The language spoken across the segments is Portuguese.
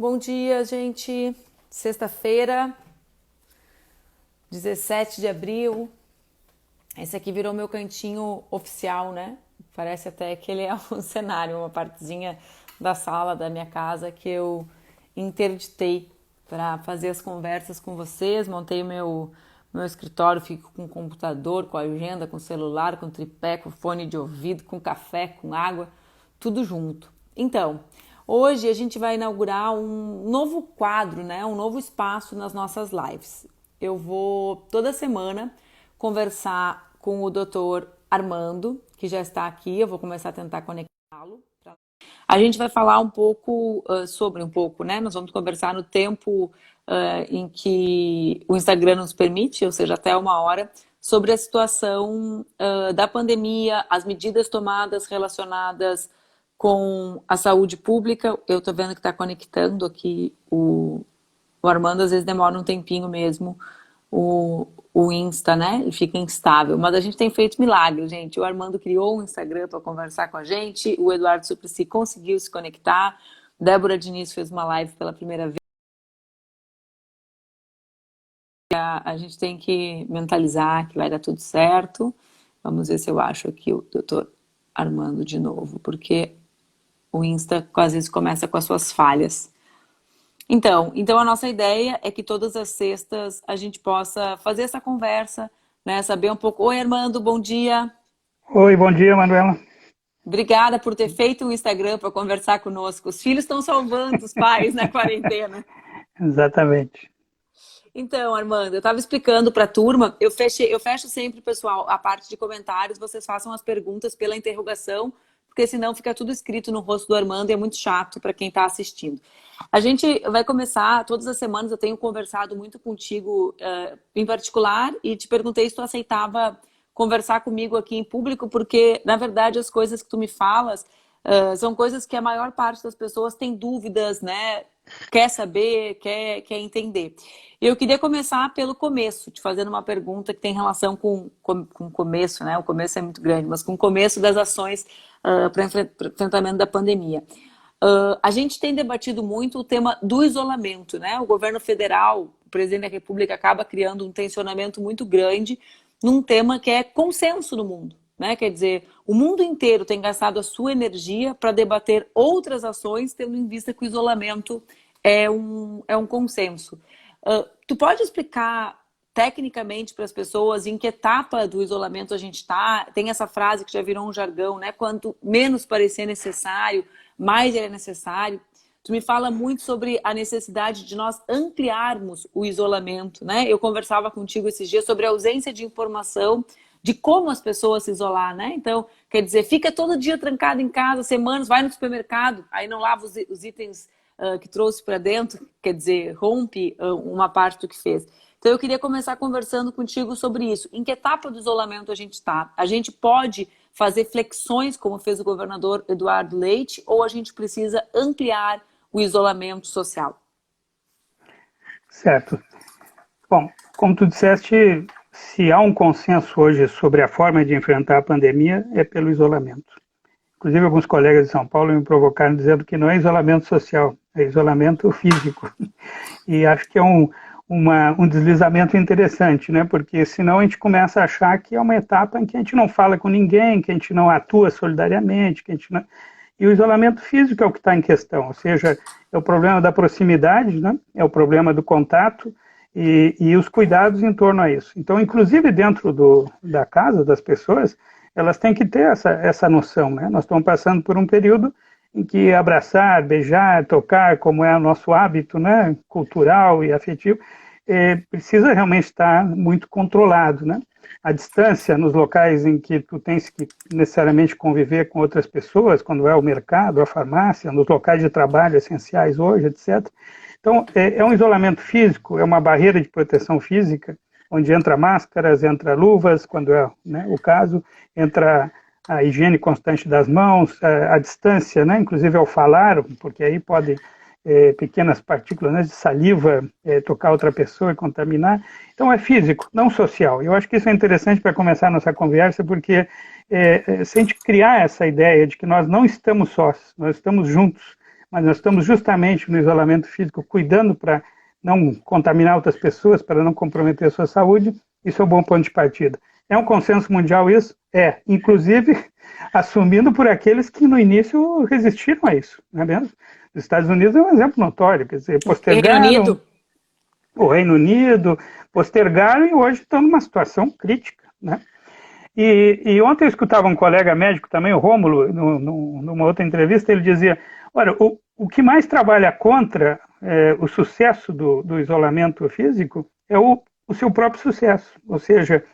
Bom dia, gente. Sexta-feira, 17 de abril. Esse aqui virou meu cantinho oficial, né? Parece até que ele é um cenário, uma partezinha da sala da minha casa que eu interditei para fazer as conversas com vocês. Montei meu escritório, fico com computador, com agenda, com celular, com tripé, com fone de ouvido, com café, com água, tudo junto. Então, hoje a gente vai inaugurar um novo quadro, né? Um novo espaço nas nossas lives. Eu vou toda semana conversar com o Dr. Armando, que já está aqui. Eu vou começar a tentar conectá-lo. A gente vai falar um pouco sobre um pouco, né? Nós vamos conversar no tempo em que o Instagram nos permite, ou seja, até 1 hora, sobre a situação da pandemia, as medidas tomadas relacionadas com a saúde pública. Eu tô vendo que está conectando aqui o Armando, às vezes demora um tempinho mesmo o Insta, né? Ele fica instável. Mas a gente tem feito milagres, gente. O Armando criou um Instagram para conversar com a gente, o Eduardo Suplicy conseguiu se conectar, Débora Diniz fez uma live pela primeira vez. A gente tem que mentalizar que vai dar tudo certo. Vamos ver se eu acho aqui o doutor Armando de novo, porque o Insta às vezes começa com as suas falhas. Então a nossa ideia é que todas as sextas a gente possa fazer essa conversa, né? Saber um pouco. Oi, Armando, bom dia. Oi, bom dia, Manuela. Obrigada por ter feito um Instagram para conversar conosco. Os filhos estão salvando os pais na quarentena. Exatamente. Então, Armando, eu estava explicando para a turma, eu fecho sempre, pessoal, a parte de comentários, vocês façam as perguntas pela interrogação, porque senão fica tudo escrito no rosto do Armando e é muito chato para quem está assistindo. A gente vai começar, todas as semanas eu tenho conversado muito contigo em particular e te perguntei se tu aceitava conversar comigo aqui em público, porque, na verdade, as coisas que tu me falas são coisas que a maior parte das pessoas tem dúvidas, né? Quer saber, quer entender. Eu queria começar pelo começo, te fazendo uma pergunta que tem relação com o começo, né? O começo é muito grande, mas com o começo das ações para enfrentamento da pandemia. A gente tem debatido muito o tema do isolamento, né? O governo federal, o presidente da República acaba criando um tensionamento muito grande num tema que é consenso no mundo, né? Quer dizer, o mundo inteiro tem gastado a sua energia para debater outras ações, tendo em vista que o isolamento é um consenso. Tu pode explicar tecnicamente para as pessoas em que etapa do isolamento a gente está? Tem essa frase que já virou um jargão, né? Quanto menos parecer necessário, mais ele é necessário. Tu me fala muito sobre a necessidade de nós ampliarmos o isolamento, né? Eu conversava contigo esses dias sobre a ausência de informação de como as pessoas se isolar, né? Então, quer dizer, fica todo dia trancado em casa, semanas, vai no supermercado, aí não lava os itens que trouxe para dentro, quer dizer, rompe uma parte do que fez. Então, eu queria começar conversando contigo sobre isso. Em que etapa do isolamento a gente está? A gente pode fazer flexões, como fez o governador Eduardo Leite, ou a gente precisa ampliar o isolamento social? Certo. Bom, como tu disseste, se há um consenso hoje sobre a forma de enfrentar a pandemia, é pelo isolamento. Inclusive, alguns colegas de São Paulo me provocaram dizendo que não é isolamento social, é isolamento físico. E acho que é um deslizamento interessante, né? Porque senão a gente começa a achar que é uma etapa em que a gente não fala com ninguém, que a gente não atua solidariamente, que a gente não... E o isolamento físico é o que está em questão, ou seja, é o problema da proximidade, né? É o problema do contato e os cuidados em torno a isso. Então, inclusive dentro da casa das pessoas, elas têm que ter essa noção, né? Nós estamos passando por um período em que abraçar, beijar, tocar, como é o nosso hábito, né, cultural e afetivo, precisa realmente estar muito controlado, né? A distância nos locais em que tu tens que necessariamente conviver com outras pessoas, quando é o mercado, a farmácia, nos locais de trabalho essenciais hoje, etc. Então, é um isolamento físico, é uma barreira de proteção física, onde entra máscaras, entra luvas, quando é, né, o caso, entra a higiene constante das mãos, a distância, né, inclusive ao falar, porque aí pode pequenas partículas, né, de saliva tocar outra pessoa e contaminar. Então é físico, não social. Eu acho que isso é interessante para começar a nossa conversa, porque se a gente criar essa ideia de que nós não estamos sós, nós estamos juntos, mas nós estamos justamente no isolamento físico, cuidando para não contaminar outras pessoas, para não comprometer a sua saúde, isso é um bom ponto de partida. É um consenso mundial isso? É, inclusive assumindo por aqueles que no início resistiram a isso, não é mesmo? Os Estados Unidos é um exemplo notório, quer dizer, postergaram, o Reino Unido, postergaram e hoje estão numa situação crítica, né? E ontem eu escutava um colega médico também, o Rômulo, numa outra entrevista, ele dizia, olha, o que mais trabalha contra o sucesso do isolamento físico é o seu próprio sucesso. Ou seja,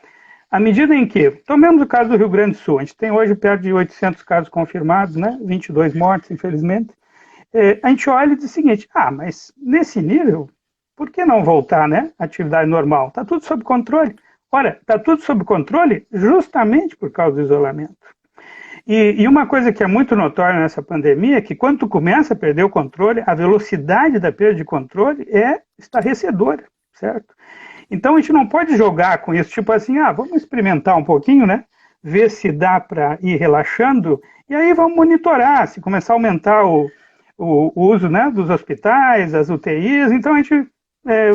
à medida em que, tomemos o caso do Rio Grande do Sul, a gente tem hoje perto de 800 casos confirmados, né? 22 mortes, infelizmente, a gente olha e diz o seguinte, mas nesse nível, por que não voltar, né? À atividade normal? Está tudo sob controle. Ora, está tudo sob controle justamente por causa do isolamento. E uma coisa que é muito notória nessa pandemia é que quando tu começa a perder o controle, a velocidade da perda de controle é estarrecedora, certo? Então a gente não pode jogar com isso, tipo assim, vamos experimentar um pouquinho, né? Ver se dá para ir relaxando, e aí vamos monitorar, se começar a aumentar o uso, né, dos hospitais, as UTIs, então a gente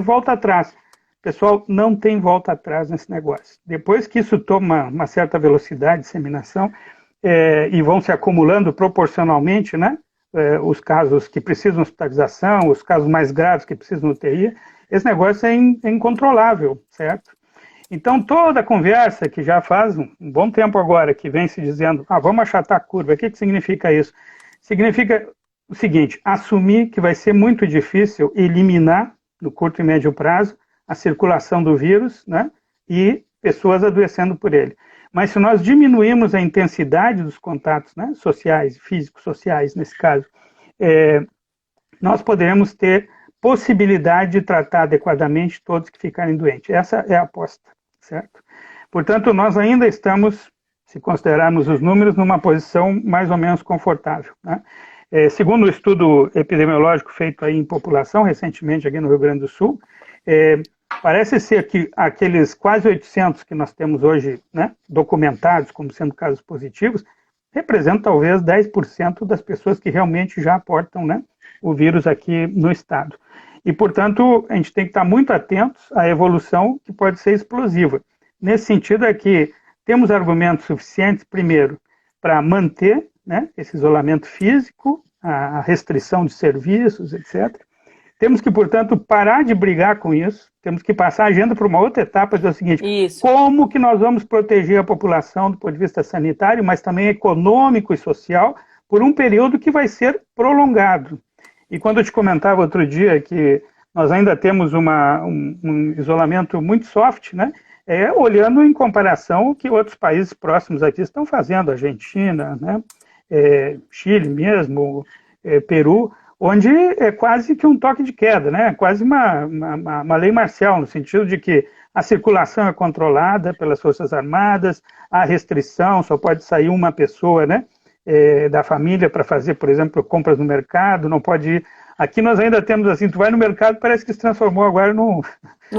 volta atrás. Pessoal, não tem volta atrás nesse negócio. Depois que isso toma uma certa velocidade de disseminação e vão se acumulando proporcionalmente, né, os casos que precisam de hospitalização, os casos mais graves que precisam de UTI, esse negócio é incontrolável, certo? Então, toda a conversa que já faz um bom tempo agora, que vem se dizendo, vamos achatar a curva, o que significa isso? Significa o seguinte, assumir que vai ser muito difícil eliminar, no curto e médio prazo, a circulação do vírus, né, e pessoas adoecendo por ele. Mas se nós diminuirmos a intensidade dos contatos, né, sociais, físicos, sociais, nesse caso, nós poderemos ter possibilidade de tratar adequadamente todos que ficarem doentes. Essa é a aposta, certo? Portanto, nós ainda estamos, se considerarmos os números, numa posição mais ou menos confortável, né? Segundo o estudo epidemiológico feito aí em população, recentemente aqui no Rio Grande do Sul, parece ser que aqueles quase 800 que nós temos hoje, né, documentados como sendo casos positivos, representam talvez 10% das pessoas que realmente já portam, né, o vírus aqui no estado. E, portanto, a gente tem que estar muito atentos à evolução que pode ser explosiva. Nesse sentido é que temos argumentos suficientes, primeiro, para manter, né, esse isolamento físico, a restrição de serviços, etc. Temos que, portanto, parar de brigar com isso, temos que passar a agenda para uma outra etapa, dizer o seguinte, como que nós vamos proteger a população do ponto de vista sanitário, mas também econômico e social, por um período que vai ser prolongado. E quando eu te comentava outro dia que nós ainda temos um isolamento muito soft, né? Olhando em comparação o que outros países próximos aqui estão fazendo, Argentina, né? Chile mesmo, Peru, onde é quase que um toque de queda, né? Quase uma lei marcial, no sentido de que a circulação é controlada pelas Forças Armadas, a restrição, só pode sair uma pessoa, né, da família para fazer, por exemplo, compras no mercado, não pode ir. Aqui nós ainda temos assim, tu vai no mercado, parece que se transformou agora numa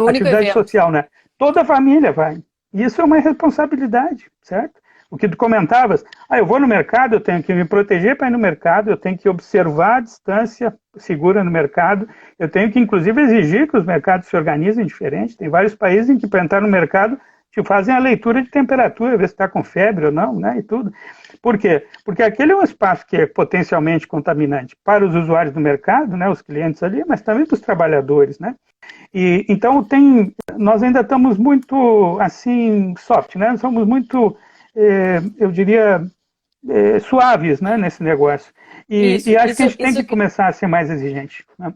atividade social, né? Toda a família vai. E isso é uma irresponsabilidade, certo? O que tu comentavas, eu vou no mercado, eu tenho que me proteger para ir no mercado, eu tenho que observar a distância segura no mercado, eu tenho que, inclusive, exigir que os mercados se organizem diferente. Tem vários países em que, para entrar no mercado, te fazem a leitura de temperatura, ver se está com febre ou não, né, e tudo. Por quê? Porque aquele é um espaço que é potencialmente contaminante para os usuários do mercado, né, os clientes ali, mas também para os trabalhadores, né. E, então, nós ainda estamos muito, assim, soft, né, somos muito... eu diria, suaves, né, nesse negócio. E acho que a gente tem que começar a ser mais exigente. Né?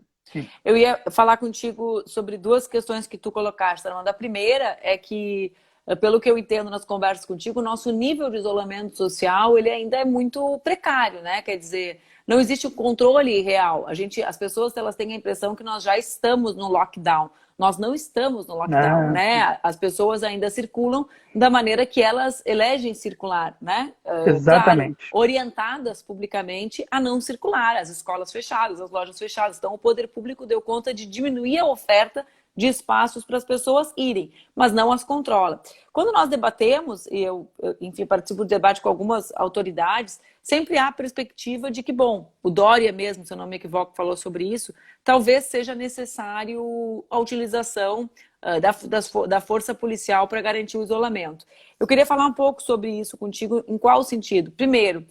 Eu ia falar contigo sobre duas questões que tu colocaste, Armando. A primeira é que, pelo que eu entendo nas conversas contigo, o nosso nível de isolamento social ele ainda é muito precário, né? Quer dizer, não existe o controle real. As pessoas elas têm a impressão que nós já estamos no lockdown. Nós não estamos no lockdown, né? As pessoas ainda circulam da maneira que elas elegem circular, né? Exatamente. Claro, orientadas publicamente a não circular, as escolas fechadas, as lojas fechadas. Então, o poder público deu conta de diminuir a oferta de espaços para as pessoas irem, mas não as controla. Quando nós debatemos, e enfim, participo do debate com algumas autoridades, sempre há a perspectiva de que, bom, o Dória mesmo, se eu não me equivoco, falou sobre isso, talvez seja necessário a utilização da força policial para garantir o isolamento. Eu queria falar um pouco sobre isso contigo, em qual sentido? Primeiro,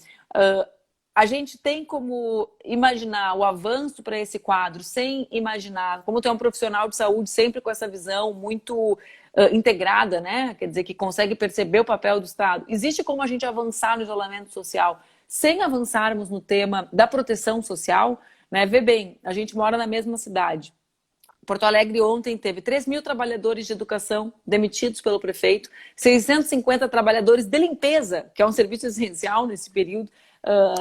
a gente tem como imaginar o avanço para esse quadro sem imaginar, como tu é um profissional de saúde sempre com essa visão muito integrada, né? Quer dizer, que consegue perceber o papel do Estado. Existe como a gente avançar no isolamento social sem avançarmos no tema da proteção social? Né? Vê bem, a gente mora na mesma cidade. Porto Alegre ontem teve 3.000 trabalhadores de educação demitidos pelo prefeito, 650 trabalhadores de limpeza, que é um serviço essencial nesse período,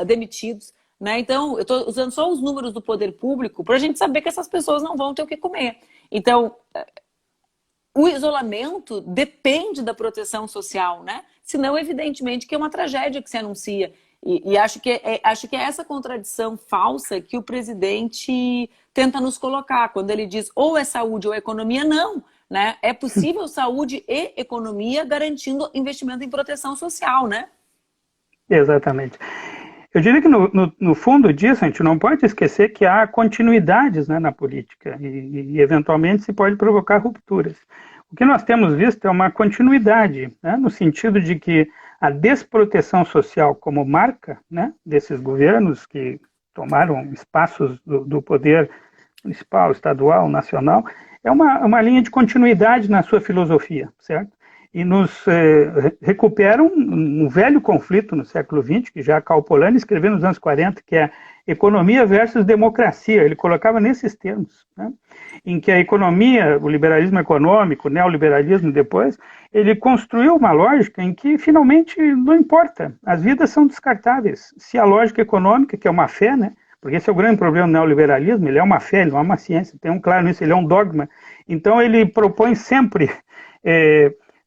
demitidos. Né? Então, eu estou usando só os números do poder público para a gente saber que essas pessoas não vão ter o que comer. Então, o isolamento depende da proteção social, né? Senão, evidentemente, que é uma tragédia que se anuncia. E acho que é essa contradição falsa que o presidente tenta nos colocar, quando ele diz ou é saúde ou é economia, não. Né? É possível saúde e economia garantindo investimento em proteção social, né? Exatamente. Eu diria que no fundo disso a gente não pode esquecer que há continuidades, né, na política e eventualmente se pode provocar rupturas. O que nós temos visto é uma continuidade, né, no sentido de que a desproteção social como marca, né, desses governos que tomaram espaços do poder municipal, estadual, nacional, é uma linha de continuidade na sua filosofia, certo? E nos recupera um velho conflito no século XX, que já Karl Polanyi escreveu nos anos 40, que é economia versus democracia. Ele colocava nesses termos, né? Em que a economia, o liberalismo econômico, o neoliberalismo depois, ele construiu uma lógica em que finalmente não importa, as vidas são descartáveis. Se a lógica econômica, que é uma fé, né? Porque esse é o grande problema do neoliberalismo, ele é uma fé, ele não é uma ciência, tem um claro nisso, ele é um dogma. Então ele propõe sempre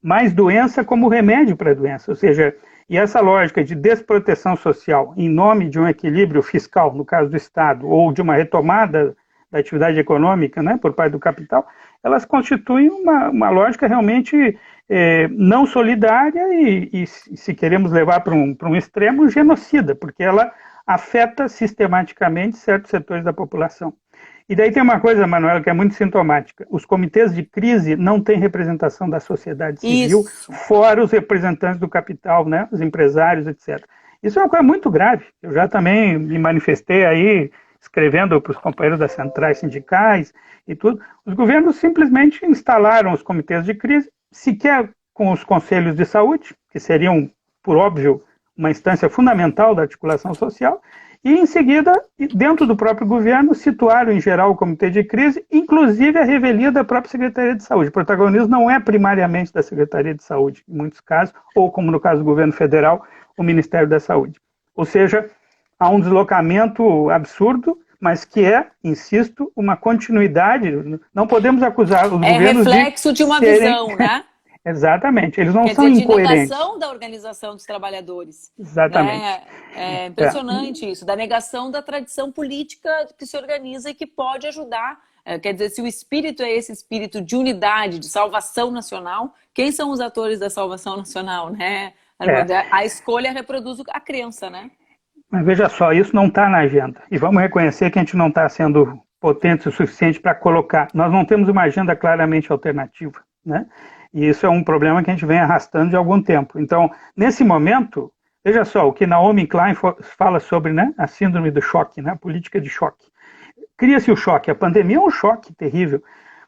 mais doença como remédio para a doença, ou seja, e essa lógica de desproteção social em nome de um equilíbrio fiscal, no caso do Estado, ou de uma retomada da atividade econômica, né, por parte do capital, elas constituem uma lógica realmente não solidária e, se queremos levar para um extremo, genocida, porque ela afeta sistematicamente certos setores da população. E daí tem uma coisa, Manuela, que é muito sintomática. Os comitês de crise não têm representação da sociedade civil, fora os representantes do capital, né, os empresários, etc. Isso é uma coisa muito grave. Eu já também me manifestei aí, escrevendo para os companheiros das centrais sindicais e tudo. Os governos simplesmente instalaram os comitês de crise, sequer com os conselhos de saúde, que seriam, por óbvio, uma instância fundamental da articulação social, e, em seguida, dentro do próprio governo, situaram em geral o comitê de crise, inclusive a revelia da própria Secretaria de Saúde. O protagonismo não é primariamente da Secretaria de Saúde, em muitos casos, ou como no caso do governo federal, o Ministério da Saúde. Ou seja, há um deslocamento absurdo, mas que é, insisto, uma continuidade. Não podemos acusar os governos reflexo de uma visão, né? Exatamente, eles não Quer são dizer, incoerentes. De negação da organização dos trabalhadores. Exatamente. Né? É impressionante isso, da negação da tradição política que se organiza e que pode ajudar. Quer dizer, se o espírito é esse espírito de unidade, de salvação nacional, quem são os atores da salvação nacional, né? A escolha reproduz a crença, né? Mas veja só, isso não está na agenda. E vamos reconhecer que a gente não está sendo potente o suficiente para colocar. Nós não temos uma agenda claramente alternativa, né? E isso é um problema que a gente vem arrastando de algum tempo. Então, nesse momento, veja só, o que Naomi Klein fala sobre, né, a síndrome do choque, né, a política de choque. Cria-se o choque, a pandemia é um choque terrível.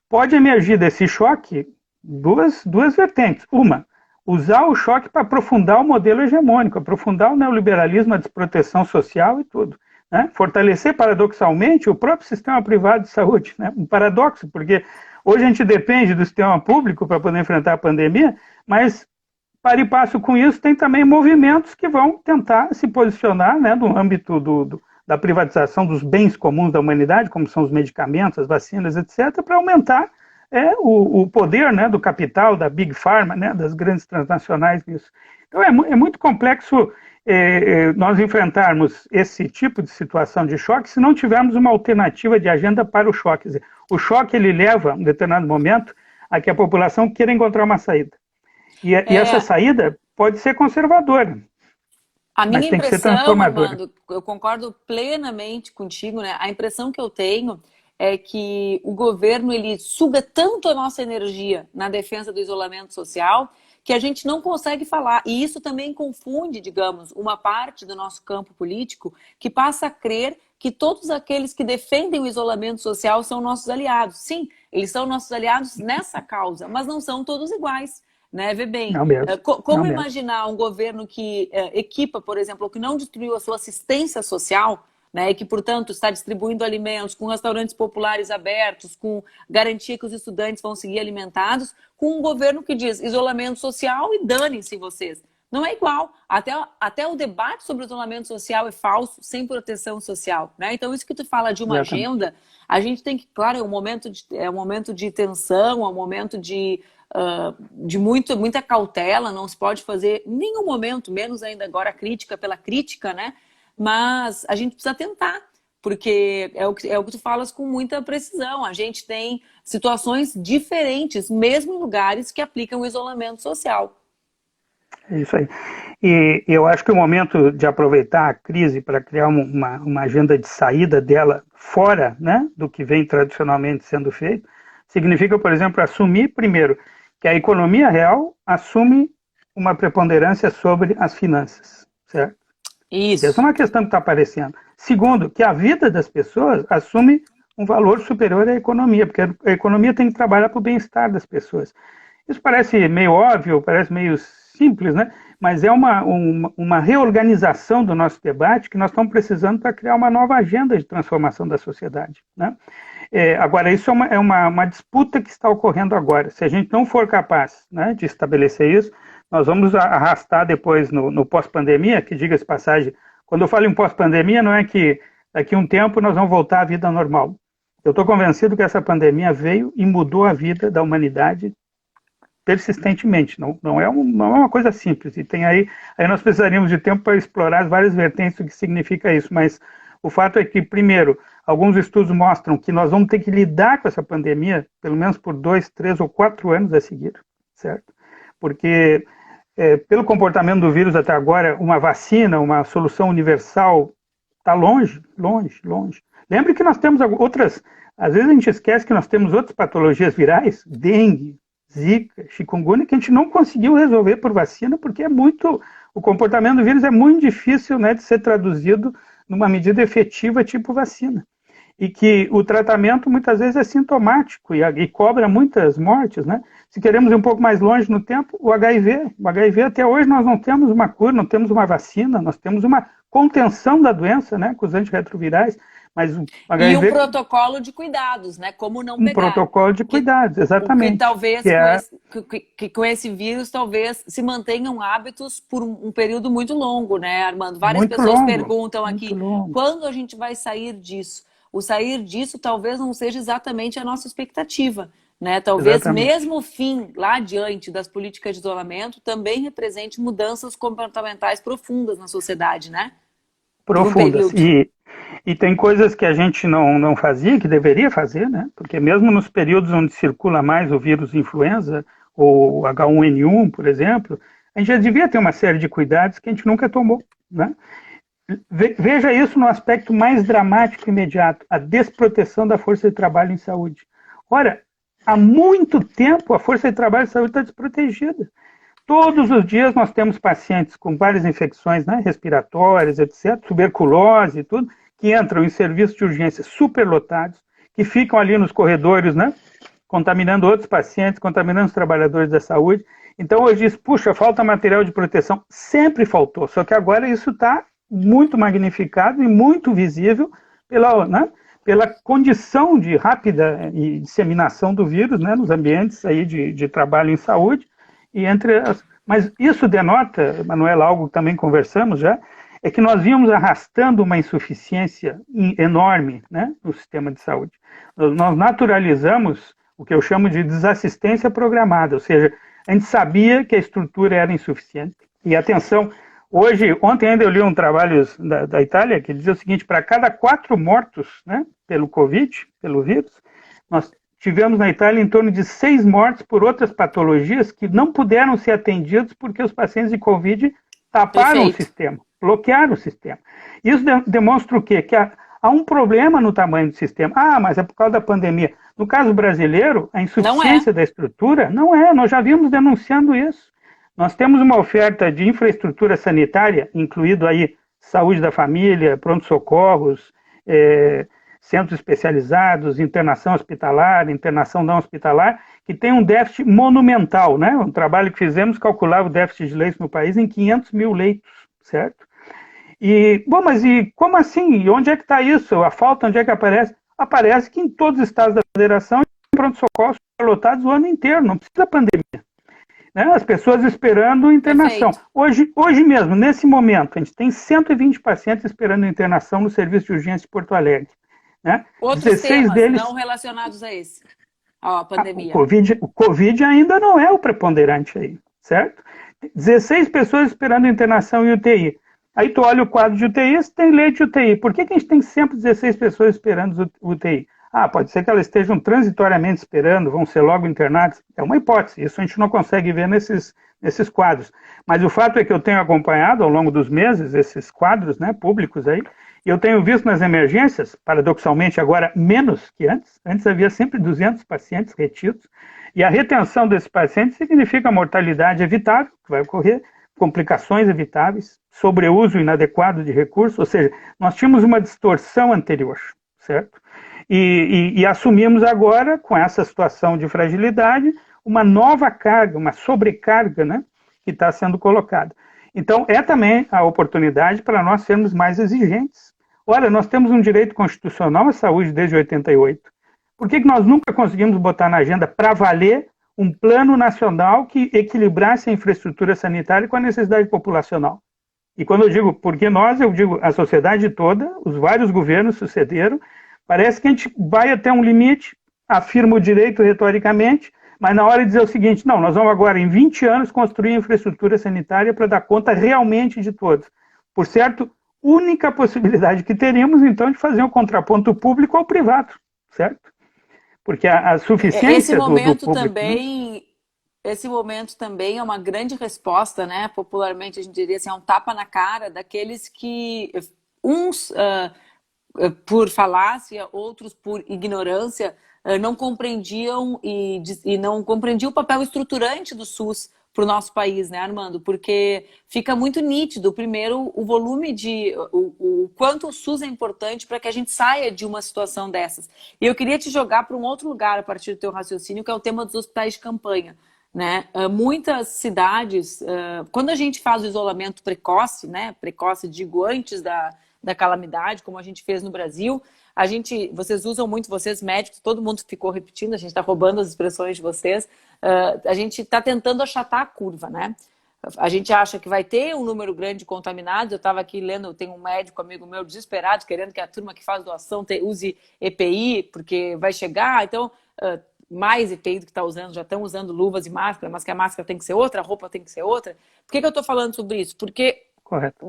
Pode emergir desse choque duas vertentes. Uma, usar o choque para aprofundar o modelo hegemônico, aprofundar o neoliberalismo, a desproteção social e tudo. Né? Fortalecer, paradoxalmente, o próprio sistema privado de saúde. Né? Um paradoxo, porque hoje a gente depende do sistema público para poder enfrentar a pandemia, mas, para e passo com isso, tem também movimentos que vão tentar se posicionar, né, no âmbito da privatização dos bens comuns da humanidade, como são os medicamentos, as vacinas, etc., para aumentar o poder, né, do capital, da Big Pharma, né, das grandes transnacionais nisso. Então é muito complexo nós enfrentarmos esse tipo de situação de choque se não tivermos uma alternativa de agenda para o choque. Quer dizer, o choque ele leva, em um determinado momento, a que a população queira encontrar uma saída. E essa saída pode ser conservadora, a minha mas tem que ser impressão, transformadora. Armando, eu concordo plenamente contigo, né? A impressão que eu tenho é que o governo ele suga tanto a nossa energia na defesa do isolamento social que a gente não consegue falar. E isso também confunde, digamos, uma parte do nosso campo político que passa a crer que todos aqueles que defendem o isolamento social são nossos aliados. Sim, eles são nossos aliados nessa causa, mas não são todos iguais. Né? Vê bem, Não mesmo. como Não imaginar um governo que equipa, por exemplo, ou que não destruiu a sua assistência social, né, e que, portanto, está distribuindo alimentos com restaurantes populares abertos, com garantia que os estudantes vão seguir alimentados, com um governo que diz isolamento social e danem-se vocês. Não é igual. Até o debate sobre o isolamento social é falso, sem proteção social. Né? Então, isso que tu fala de uma agenda, a gente tem que, claro, é um momento de tensão, é um momento de muita cautela, não se pode fazer em nenhum momento, menos ainda agora a crítica pela crítica, né? Mas a gente precisa tentar, porque é o que tu falas com muita precisão. A gente tem situações diferentes, mesmo em lugares que aplicam o isolamento social. É isso aí. E eu acho que o momento de aproveitar a crise para criar uma agenda de saída dela fora, né, do que vem tradicionalmente sendo feito, significa, por exemplo, assumir, primeiro, que a economia real assume uma preponderância sobre as finanças, certo? Isso. Essa é uma questão que está aparecendo. Segundo, que a vida das pessoas assume um valor superior à economia, porque a economia tem que trabalhar para o bem-estar das pessoas. Isso parece meio óbvio, parece meio simples, né? Mas é uma reorganização do nosso debate que nós estamos precisando para criar uma nova agenda de transformação da sociedade, né? Agora, isso é uma disputa que está ocorrendo agora. Se a gente não for capaz, né, de estabelecer isso, nós vamos arrastar depois no pós-pandemia, que diga-se passagem, quando eu falo em pós-pandemia, não é que daqui a um tempo nós vamos voltar à vida normal. Eu estou convencido que essa pandemia veio e mudou a vida da humanidade persistentemente. Não é uma coisa simples. E aí nós precisaríamos de tempo para explorar as várias vertentes do que significa isso. Mas o fato é que, primeiro, alguns estudos mostram que nós vamos ter que lidar com essa pandemia pelo menos por 2, 3 ou 4 anos a seguir, certo? Porque pelo comportamento do vírus até agora, uma vacina, uma solução universal está longe, longe, longe. Lembre que nós temos outras, às vezes a gente esquece que nós temos outras patologias virais, dengue, zika, chikungunya, que a gente não conseguiu resolver por vacina, porque o comportamento do vírus é muito difícil, né, de ser traduzido numa medida efetiva tipo vacina. E que o tratamento muitas vezes é sintomático e cobra muitas mortes, né? Se queremos ir um pouco mais longe no tempo, o HIV. O HIV até hoje nós não temos uma cura, não temos uma vacina, nós temos uma contenção da doença, né, com os antirretrovirais, mas o HIV... E um protocolo de cuidados, né? Como não pegar. Um protocolo de cuidados, exatamente. Porque talvez com esse vírus, talvez se mantenham hábitos por um período muito longo, né, Armando? Várias pessoas perguntam aqui, quando a gente vai sair disso? O sair disso talvez não seja exatamente a nossa expectativa, né? Talvez mesmo o fim, lá adiante, das políticas de isolamento também represente mudanças comportamentais profundas na sociedade, né? Profundas. E tem coisas que a gente não fazia, que deveria fazer, né? Porque mesmo nos períodos onde circula mais o vírus influenza, ou H1N1, por exemplo, a gente já devia ter uma série de cuidados que a gente nunca tomou, né? Veja isso no aspecto mais dramático e imediato, a desproteção da força de trabalho em saúde. Ora, há muito tempo a força de trabalho em saúde está desprotegida. Todos os dias nós temos pacientes com várias infecções, né, respiratórias, etc., tuberculose e tudo, que entram em serviços de urgência superlotados, que ficam ali nos corredores, né, contaminando outros pacientes, contaminando os trabalhadores da saúde. Então hoje diz, puxa, falta material de proteção. Sempre faltou, só que agora isso está muito magnificado e muito visível pela condição de rápida disseminação do vírus, né, nos ambientes aí de trabalho em saúde. Mas isso denota, Manuela, algo que também conversamos já, é que nós vínhamos arrastando uma insuficiência enorme, né, no sistema de saúde. Nós naturalizamos o que eu chamo de desassistência programada, ou seja, a gente sabia que a estrutura era insuficiente. E atenção, Ontem ainda eu li um trabalho da Itália que dizia o seguinte: para cada 4 mortos, né, pelo Covid, pelo vírus, nós tivemos na Itália em torno de 6 mortes por outras patologias que não puderam ser atendidas porque os pacientes de Covid taparam o sistema, bloquearam o sistema. Isso demonstra o quê? Que há um problema no tamanho do sistema. Ah, mas é por causa da pandemia. No caso brasileiro, a insuficiência da estrutura não é. Nós já vimos denunciando isso. Nós temos uma oferta de infraestrutura sanitária, incluído aí saúde da família, pronto-socorros, centros especializados, internação hospitalar, internação não hospitalar, que tem um déficit monumental, né? Um trabalho que fizemos calculava o déficit de leitos no país em 500 mil leitos, certo? Mas como assim? E onde é que está isso? A falta, onde é que aparece? Aparece que em todos os estados da federação, pronto-socorros lotados o ano inteiro, não precisa pandemia. Né? As pessoas esperando internação. Hoje mesmo, nesse momento, a gente tem 120 pacientes esperando internação no serviço de urgência de Porto Alegre. Né? Outros 16 temas deles não relacionados a esse, a pandemia. O COVID ainda não é o preponderante aí, certo? 16 pessoas esperando internação em UTI. Aí tu olha o quadro de UTI, tem leite de UTI. Por que a gente tem sempre 16 pessoas esperando UTI? Ah, pode ser que elas estejam transitoriamente esperando, vão ser logo internadas. É uma hipótese, isso a gente não consegue ver nesses quadros. Mas o fato é que eu tenho acompanhado ao longo dos meses esses quadros, né, públicos aí, e eu tenho visto nas emergências, paradoxalmente agora menos que antes. Antes havia sempre 200 pacientes retidos, e a retenção desses pacientes significa mortalidade evitável, que vai ocorrer, complicações evitáveis, sobreuso inadequado de recursos, ou seja, nós tínhamos uma distorção anterior, certo? E assumimos agora, com essa situação de fragilidade, uma nova carga, uma sobrecarga, né, que está sendo colocada. Então, é também a oportunidade para nós sermos mais exigentes. Olha, nós temos um direito constitucional à saúde desde 88. Por que nós nunca conseguimos botar na agenda para valer um plano nacional que equilibrasse a infraestrutura sanitária com a necessidade populacional? E quando eu digo porque nós, eu digo a sociedade toda, os vários governos sucederam. Parece que a gente vai até um limite, afirma o direito retoricamente, mas na hora de dizer o seguinte: não, nós vamos agora em 20 anos construir infraestrutura sanitária para dar conta realmente de todos. Por certo, única possibilidade que teríamos então de fazer um contraponto público ao privado, certo? Porque a suficiência do público... Esse momento também é uma grande resposta, né? Popularmente a gente diria assim, é um tapa na cara daqueles que uns por falácia, outros por ignorância, não compreendiam e não compreendiam o papel estruturante do SUS para o nosso país, né, Armando? Porque fica muito nítido, primeiro, o volume o quanto o SUS é importante para que a gente saia de uma situação dessas. E eu queria te jogar para um outro lugar a partir do teu raciocínio, que é o tema dos hospitais de campanha. Né? Muitas cidades, quando a gente faz o isolamento precoce, né? Precoce, digo, antes da calamidade, como a gente fez no Brasil, vocês usam muito, vocês médicos, todo mundo ficou repetindo, a gente está roubando as expressões de vocês, a gente está tentando achatar a curva, né? A gente acha que vai ter um número grande de contaminados. Eu estava aqui lendo, tem um médico amigo meu desesperado, querendo que a turma que faz doação use EPI, porque vai chegar, então... mais EPI do que está usando, já estão usando luvas e máscara, mas que a máscara tem que ser outra, a roupa tem que ser outra. Por que eu estou falando sobre isso? Porque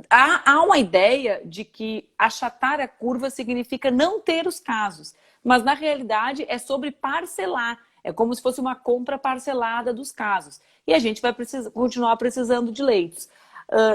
há uma ideia de que achatar a curva significa não ter os casos, mas na realidade é sobre parcelar, é como se fosse uma compra parcelada dos casos. E a gente vai continuar precisando de leitos.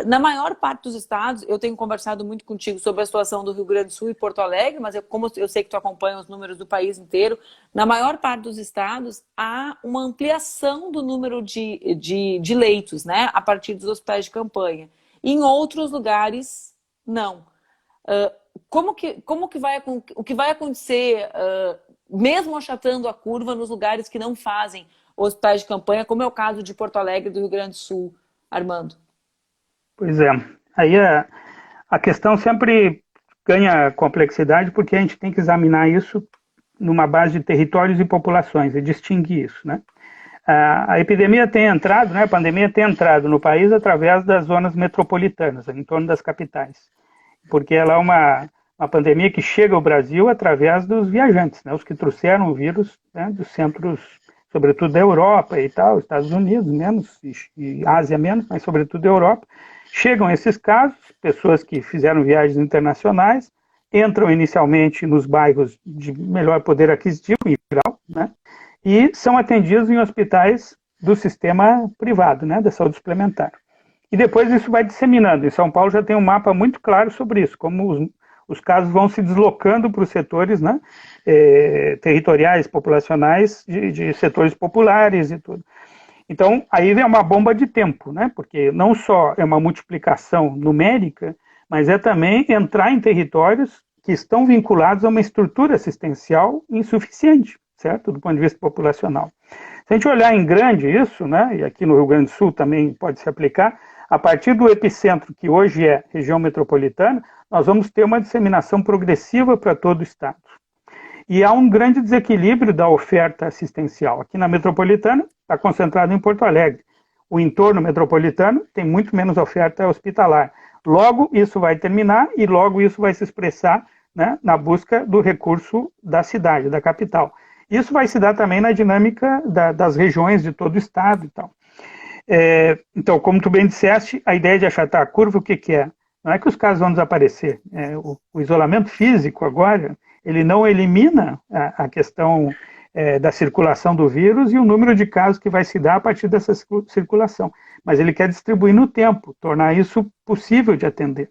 Na maior parte dos estados, eu tenho conversado muito contigo sobre a situação do Rio Grande do Sul e Porto Alegre, mas como eu sei que tu acompanha os números do país inteiro, na maior parte dos estados há uma ampliação do número de leitos, né, a partir dos hospitais de campanha. Em outros lugares, não. O que vai acontecer, mesmo achatando a curva nos lugares que não fazem hospitais de campanha, como é o caso de Porto Alegre e do Rio Grande do Sul, Armando? Pois é, aí a questão sempre ganha complexidade porque a gente tem que examinar isso numa base de territórios e populações e distinguir isso, né? A epidemia tem entrado, né, a pandemia tem entrado no país através das zonas metropolitanas, em torno das capitais, porque ela é uma pandemia que chega ao Brasil através dos viajantes, né, os que trouxeram o vírus, né, dos centros, sobretudo da Europa e tal, Estados Unidos menos, e Ásia menos, mas sobretudo da Europa, chegam esses casos, pessoas que fizeram viagens internacionais, entram inicialmente nos bairros de melhor poder aquisitivo, em geral, né? E são atendidos em hospitais do sistema privado, né, da saúde suplementar. E depois isso vai disseminando. Em São Paulo já tem um mapa muito claro sobre isso, como os casos vão se deslocando para os setores, né, territoriais, populacionais, de setores populares e tudo. Então, aí vem uma bomba de tempo, né, porque não só é uma multiplicação numérica, mas é também entrar em territórios que estão vinculados a uma estrutura assistencial insuficiente, certo? Do ponto de vista populacional. Se a gente olhar em grande isso, né, e aqui no Rio Grande do Sul também pode se aplicar, a partir do epicentro, que hoje é região metropolitana, nós vamos ter uma disseminação progressiva para todo o estado. E há um grande desequilíbrio da oferta assistencial. Aqui na metropolitana está concentrado em Porto Alegre. O entorno metropolitano tem muito menos oferta hospitalar. Logo, isso vai terminar e logo isso vai se expressar, né, na busca do recurso da cidade, da capital. Isso vai se dar também na dinâmica das regiões de todo o estado e tal. Então, como tu bem disseste, a ideia de achatar a curva, o que é? Não é que os casos vão desaparecer. O isolamento físico agora, ele não elimina a questão da circulação do vírus e o número de casos que vai se dar a partir dessa circulação. Mas ele quer distribuir no tempo, tornar isso possível de atender.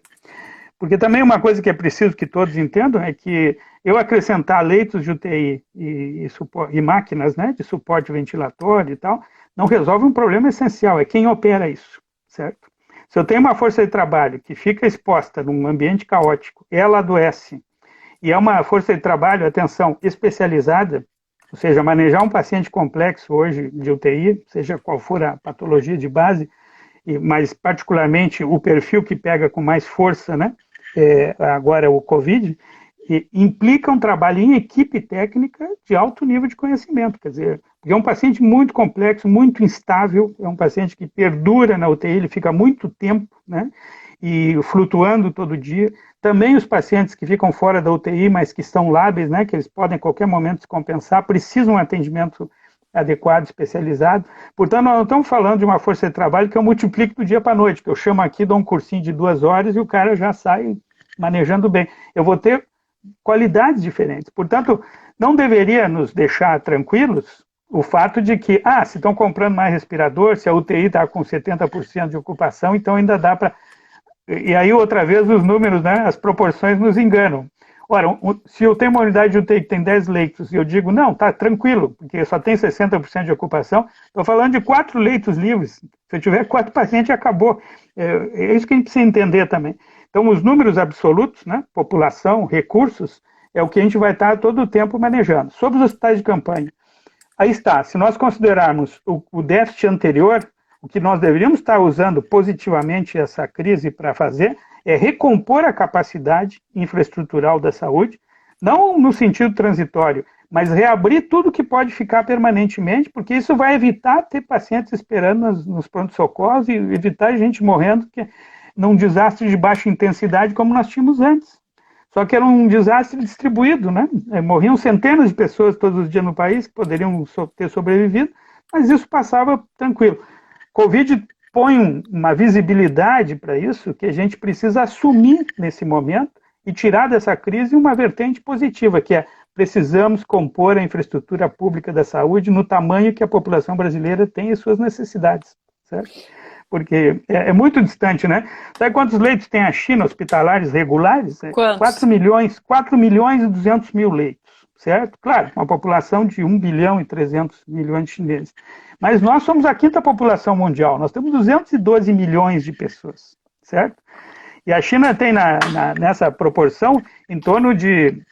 Porque também uma coisa que é preciso que todos entendam é que eu acrescentar leitos de UTI e máquinas, né, de suporte ventilatório e tal, não resolve um problema essencial, é quem opera isso, certo? Se eu tenho uma força de trabalho que fica exposta num ambiente caótico, ela adoece, e é uma força de trabalho, atenção, especializada, ou seja, manejar um paciente complexo hoje de UTI, seja qual for a patologia de base, mas particularmente o perfil que pega com mais força, né, agora o COVID, implica um trabalho em equipe técnica de alto nível de conhecimento, quer dizer, é um paciente muito complexo, muito instável, é um paciente que perdura na UTI, ele fica muito tempo, né, e flutuando todo dia. Também os pacientes que ficam fora da UTI, mas que são lábeis, né, que eles podem a qualquer momento se compensar, precisam de um atendimento adequado, especializado. Portanto, nós não estamos falando de uma força de trabalho que eu multiplico do dia para a noite, que eu chamo aqui, dou um cursinho de 2 horas e o cara já sai manejando bem. Eu vou ter qualidades diferentes. Portanto, não deveria nos deixar tranquilos o fato de que, se estão comprando mais respirador, se a UTI está com 70% de ocupação, então ainda dá para... E aí, outra vez, os números, né, as proporções nos enganam. Ora, se eu tenho uma unidade de UTI que tem 10 leitos e eu digo, não, está tranquilo, porque só tem 60% de ocupação, estou falando de 4 leitos livres. Se eu tiver 4 pacientes, acabou. É isso que a gente precisa entender também. Então, os números absolutos, né, população, recursos, é o que a gente vai estar todo o tempo manejando. Sobre os hospitais de campanha, aí está, se nós considerarmos o déficit anterior, o que nós deveríamos estar usando positivamente essa crise para fazer é recompor a capacidade infraestrutural da saúde, não no sentido transitório, mas reabrir tudo que pode ficar permanentemente, porque isso vai evitar ter pacientes esperando nos pronto-socorros e evitar gente morrendo num desastre de baixa intensidade como nós tínhamos antes. Só que era um desastre distribuído, né? Morriam centenas de pessoas todos os dias no país que poderiam ter sobrevivido, mas isso passava tranquilo. Covid põe uma visibilidade para isso que a gente precisa assumir nesse momento e tirar dessa crise uma vertente positiva, que é precisamos compor a infraestrutura pública da saúde no tamanho que a população brasileira tem e suas necessidades, certo? Porque é muito distante, né? Sabe quantos leitos tem a China, hospitalares regulares? Quantos? 4 milhões e 200 mil leitos, certo? Claro, uma população de 1 bilhão e 300 milhões de chineses. Mas nós somos a 5ª população mundial, nós temos 212 milhões de pessoas, certo? E a China tem nessa proporção em torno de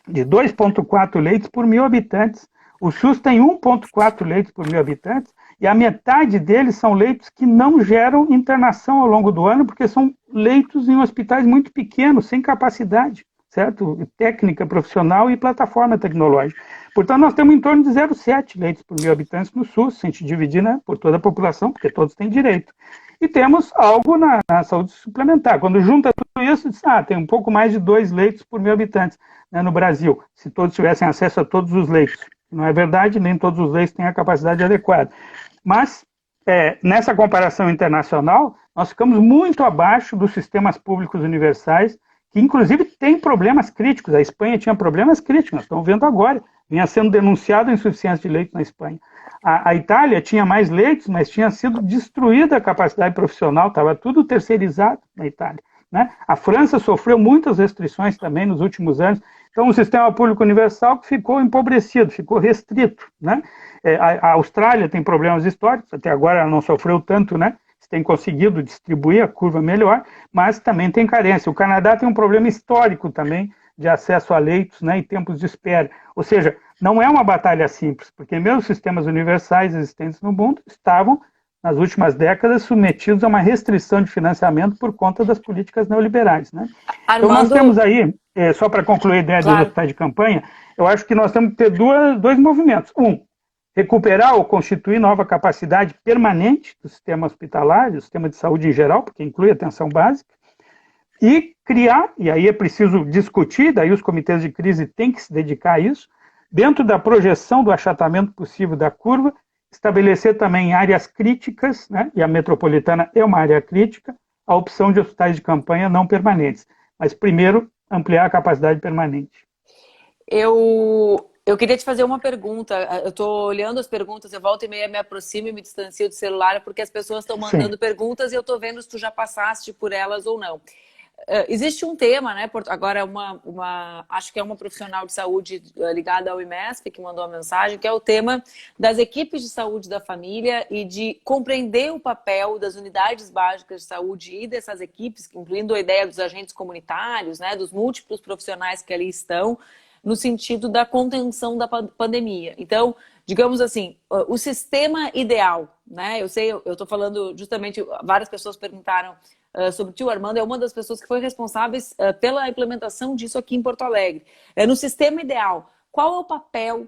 2,4 leitos por 1.000 habitantes. O SUS tem 1,4 leitos por 1.000 habitantes, e a metade deles são leitos que não geram internação ao longo do ano, porque são leitos em hospitais muito pequenos, sem capacidade, certo? Técnica, profissional e plataforma tecnológica. Portanto, nós temos em torno de 0,7 leitos por 1.000 habitantes no SUS, se a gente dividir, né, por toda a população, porque todos têm direito. E temos algo na saúde suplementar. Quando junta tudo isso, diz, tem um pouco mais de 2 leitos por 1.000 habitantes, né, no Brasil, se todos tivessem acesso a todos os leitos. Não é verdade, nem todos os leitos têm a capacidade adequada. Mas, nessa comparação internacional, nós ficamos muito abaixo dos sistemas públicos universais, que inclusive têm problemas críticos. A Espanha tinha problemas críticos, nós estamos vendo agora, vinha sendo denunciado a insuficiência de leito na Espanha. A Itália tinha mais leitos, mas tinha sido destruída a capacidade profissional, estava tudo terceirizado na Itália, né? A França sofreu muitas restrições também nos últimos anos, então o sistema público universal ficou empobrecido, ficou restrito, né? A Austrália tem problemas históricos, até agora ela não sofreu tanto, né? Tem conseguido distribuir a curva melhor, mas também tem carência. O Canadá tem um problema histórico também de acesso a leitos, né, e tempos de espera. Ou seja, não é uma batalha simples, porque mesmo os sistemas universais existentes no mundo estavam, nas últimas décadas, submetidos a uma restrição de financiamento por conta das políticas neoliberais, né? Armando... Então nós temos aí, só para concluir a ideia dos hospitais de campanha, eu acho que nós temos que ter dois movimentos. Recuperar ou constituir nova capacidade permanente do sistema hospitalar, do sistema de saúde em geral, porque inclui a atenção básica, e criar, e aí é preciso discutir, daí os comitês de crise têm que se dedicar a isso, dentro da projeção do achatamento possível da curva, estabelecer também áreas críticas, né, e a metropolitana é uma área crítica, a opção de hospitais de campanha não permanentes. Mas primeiro, ampliar a capacidade permanente. Eu queria te fazer uma pergunta. Eu estou olhando as perguntas, eu volto e meia me aproximo e me distancio do celular, porque as pessoas estão mandando perguntas e eu estou vendo se tu já passaste por elas ou não. Existe um tema, né? Agora, acho que é uma profissional de saúde ligada ao IMESP que mandou a mensagem, que é o tema das equipes de saúde da família e de compreender o papel das unidades básicas de saúde e dessas equipes, incluindo a ideia dos agentes comunitários, né? Dos múltiplos profissionais que ali estão, no sentido da contenção da pandemia. Então, digamos assim, o sistema ideal, né? Eu estou falando justamente, várias pessoas perguntaram sobre o tio Armando, é uma das pessoas que foi responsáveis pela implementação disso aqui em Porto Alegre. No sistema ideal, qual é o papel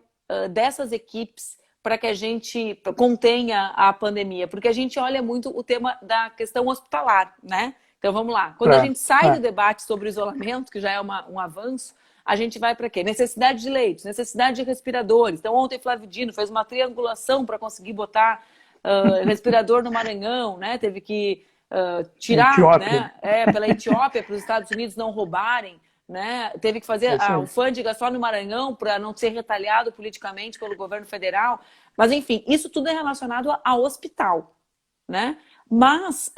dessas equipes para que a gente contenha a pandemia? Porque a gente olha muito o tema da questão hospitalar, né? Então, vamos lá. Quando a gente sai do debate sobre o isolamento, que já é um avanço, a gente vai para quê? Necessidade de leitos, necessidade de respiradores. Então, ontem Flávio Dino fez uma triangulação para conseguir botar respirador no Maranhão, né? Teve que tirar, né? Pela Etiópia, para os Estados Unidos não roubarem, né? Teve que fazer a alfândega só no Maranhão para não ser retalhado politicamente pelo governo federal. Mas, enfim, isso tudo é relacionado ao hospital, né? Mas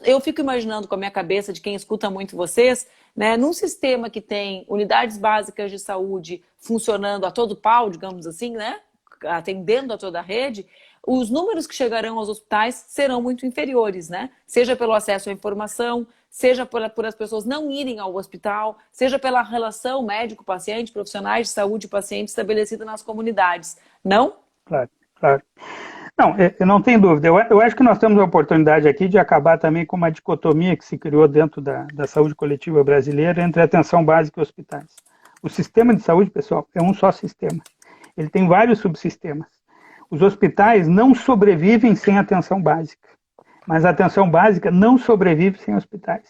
eu fico imaginando com a minha cabeça, de quem escuta muito vocês, né, num sistema que tem unidades básicas de saúde funcionando a todo pau, digamos assim, né, atendendo a toda a rede, os números que chegarão aos hospitais serão muito inferiores, né? Seja pelo acesso à informação, seja por as pessoas não irem ao hospital, seja pela relação médico-paciente, profissionais de saúde e paciente estabelecida nas comunidades. Não? Claro, claro. Não, eu não tenho dúvida. Eu acho que nós temos a oportunidade aqui de acabar também com uma dicotomia que se criou dentro da saúde coletiva brasileira entre atenção básica e hospitais. O sistema de saúde, pessoal, é um só sistema. Ele tem vários subsistemas. Os hospitais não sobrevivem sem atenção básica, mas a atenção básica não sobrevive sem hospitais,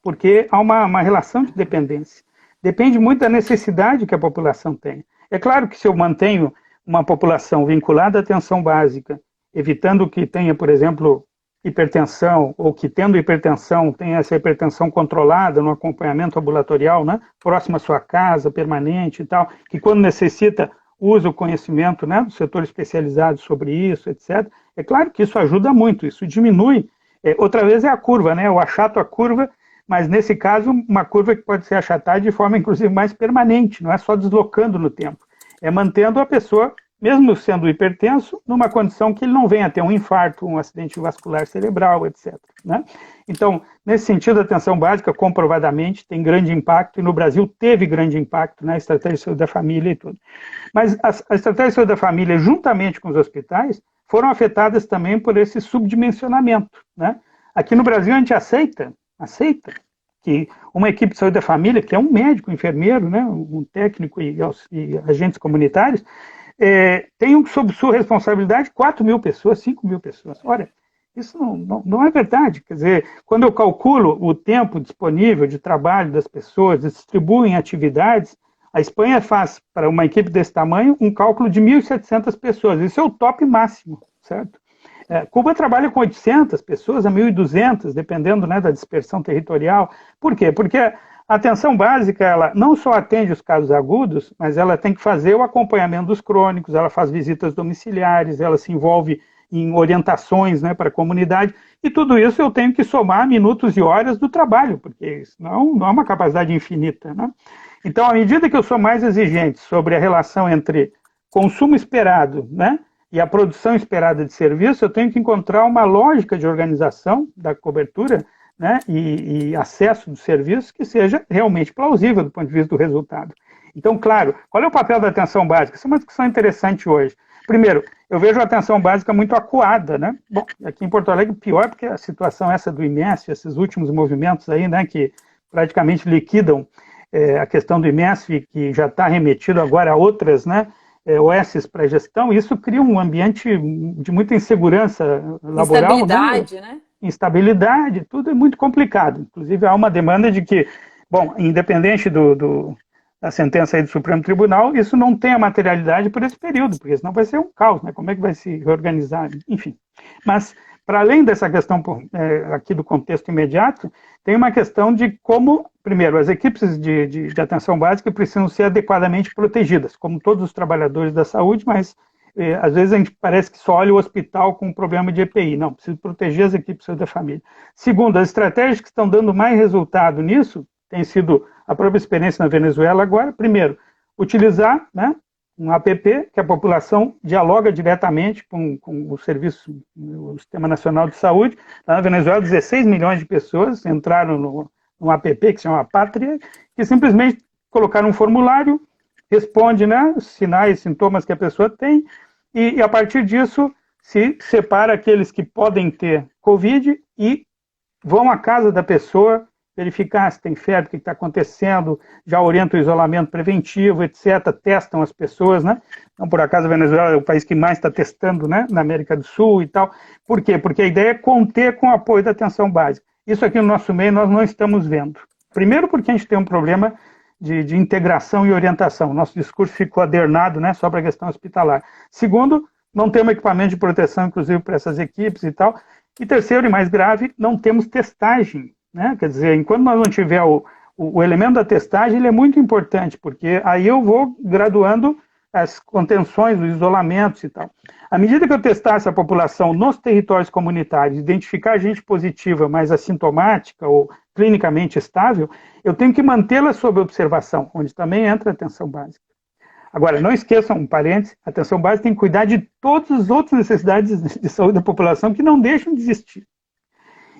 porque há uma relação de dependência. Depende muito da necessidade que a população tem. É claro que se eu mantenho uma população vinculada à atenção básica, evitando que tenha, por exemplo, hipertensão, ou que tendo hipertensão, tenha essa hipertensão controlada no acompanhamento ambulatorial, né, próximo à sua casa, permanente e tal, que quando necessita, usa o conhecimento, né, do setor especializado sobre isso, etc. É claro que isso ajuda muito, isso diminui. Outra vez é a curva, né, eu achato a curva, mas nesse caso, uma curva que pode ser achatada de forma, inclusive, mais permanente, não é só deslocando no tempo. É mantendo a pessoa, mesmo sendo hipertenso, numa condição que ele não venha a ter um infarto, um acidente vascular cerebral, etc. Né? Então, nesse sentido, a atenção básica, comprovadamente, tem grande impacto, e no Brasil teve grande impacto na estratégia de saúde da família e tudo. Mas a estratégia de saúde da família, juntamente com os hospitais, foram afetadas também por esse subdimensionamento. Né? Aqui no Brasil, a gente aceita que uma equipe de saúde da família, que é um médico, um enfermeiro, né, um técnico e agentes comunitários, tem sob sua responsabilidade 4.000 pessoas, 5.000 pessoas. Olha, isso não é verdade. Quer dizer, quando eu calculo o tempo disponível de trabalho das pessoas, distribuo em atividades, a Espanha faz, para uma equipe desse tamanho, um cálculo de 1.700 pessoas. Isso é o top máximo, certo? Cuba trabalha com 800 pessoas a 1.200, dependendo, né, da dispersão territorial. Por quê? Porque a atenção básica, ela não só atende os casos agudos, mas ela tem que fazer o acompanhamento dos crônicos, ela faz visitas domiciliares, ela se envolve em orientações, né, para a comunidade, e tudo isso eu tenho que somar minutos e horas do trabalho, porque não é uma capacidade infinita, né? Então, à medida que eu sou mais exigente sobre a relação entre consumo esperado, né, e a produção esperada de serviço, eu tenho que encontrar uma lógica de organização da cobertura, né, e acesso do serviço que seja realmente plausível do ponto de vista do resultado. Então, claro, qual é o papel da atenção básica? Essa é uma discussão interessante hoje. Primeiro, eu vejo a atenção básica muito acuada, né? Bom, aqui em Porto Alegre, pior, porque a situação essa do IMESF, esses últimos movimentos aí, né, que praticamente liquidam a questão do IMESF, que já está remetido agora a outras, né, OS para gestão, isso cria um ambiente de muita insegurança laboral. Instabilidade, né? Instabilidade, tudo é muito complicado. Inclusive, há uma demanda de que, bom, independente da sentença aí do Supremo Tribunal, isso não tenha materialidade por esse período, porque senão vai ser um caos, né? Como é que vai se reorganizar? Enfim. Mas, para além dessa questão aqui do contexto imediato, tem uma questão de como, primeiro, as equipes de atenção básica precisam ser adequadamente protegidas, como todos os trabalhadores da saúde, mas às vezes a gente parece que só olha o hospital com um problema de EPI. Não, precisa proteger as equipes da família. Segundo, as estratégias que estão dando mais resultado nisso tem sido a própria experiência na Venezuela agora. Primeiro, utilizar, né, um app que a população dialoga diretamente com o serviço, o Sistema Nacional de Saúde. Lá na Venezuela, 16 milhões de pessoas entraram no app que se chama Pátria, que simplesmente colocaram um formulário, responde, né, os sinais, sintomas que a pessoa tem, e a partir disso se separa aqueles que podem ter Covid e vão à casa da pessoa verificar se tem febre, o que está acontecendo, já orienta o isolamento preventivo, etc., testam as pessoas, né? Então, por acaso, a Venezuela é o país que mais está testando, né, na América do Sul e tal. Por quê? Porque a ideia é conter com o apoio da atenção básica. Isso aqui no nosso meio nós não estamos vendo. Primeiro porque a gente tem um problema de integração e orientação. Nosso discurso ficou adernado, né, só para a questão hospitalar. Segundo, não temos equipamento de proteção, inclusive, para essas equipes e tal. E terceiro, e mais grave, não temos testagem. Né? Quer dizer, enquanto nós não tiver o elemento da testagem, ele é muito importante, porque aí eu vou graduando as contenções, os isolamentos e tal. À medida que eu testar essa população nos territórios comunitários, identificar gente positiva, mas assintomática ou clinicamente estável, eu tenho que mantê-la sob observação, onde também entra a atenção básica. Agora, não esqueçam, um parênteses, a atenção básica tem que cuidar de todas as outras necessidades de saúde da população que não deixam de existir.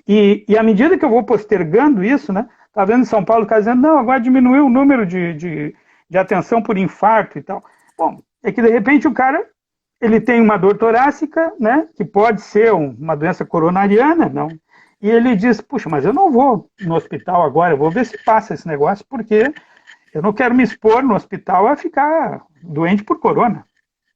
E à medida que eu vou postergando isso, né, tá vendo em São Paulo, tá dizendo, não, agora diminuiu o número de atenção por infarto e tal. Bom, é que de repente o cara, ele tem uma dor torácica, né, que pode ser uma doença coronariana, não. E ele diz, puxa, mas eu não vou no hospital agora, eu vou ver se passa esse negócio, porque eu não quero me expor no hospital a ficar doente por corona,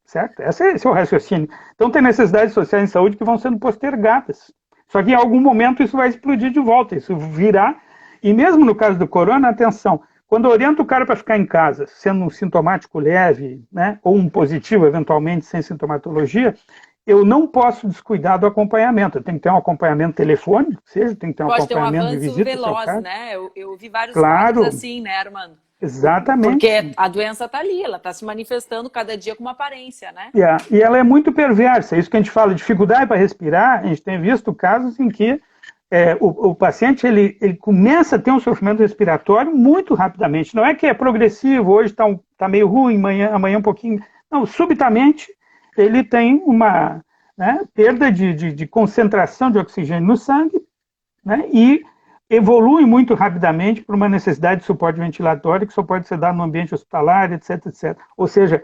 certo? Esse é o raciocínio. Então tem necessidades sociais de saúde que vão sendo postergadas. Só que em algum momento isso vai explodir de volta, isso virá. E mesmo no caso do corona, atenção, quando eu oriento o cara para ficar em casa, sendo um sintomático leve, né, ou um positivo, eventualmente, sem sintomatologia, eu não posso descuidar do acompanhamento. Eu tenho que ter um acompanhamento telefônico, seja, tem que ter um Pode ter um acompanhamento de avanço visita. veloz, né? Eu vi vários Claro. casos assim, né, Armando? Exatamente. Porque a doença está ali, ela está se manifestando cada dia com uma aparência, né? E ela é muito perversa. Isso que a gente fala, dificuldade para respirar, a gente tem visto casos em que o paciente ele começa a ter um sofrimento respiratório muito rapidamente. Não é que é progressivo, hoje está meio ruim, amanhã um pouquinho. Não, subitamente ele tem uma, né, perda de concentração de oxigênio no sangue, né, e evolui muito rapidamente para uma necessidade de suporte ventilatório que só pode ser dado no ambiente hospitalar, etc, etc. Ou seja,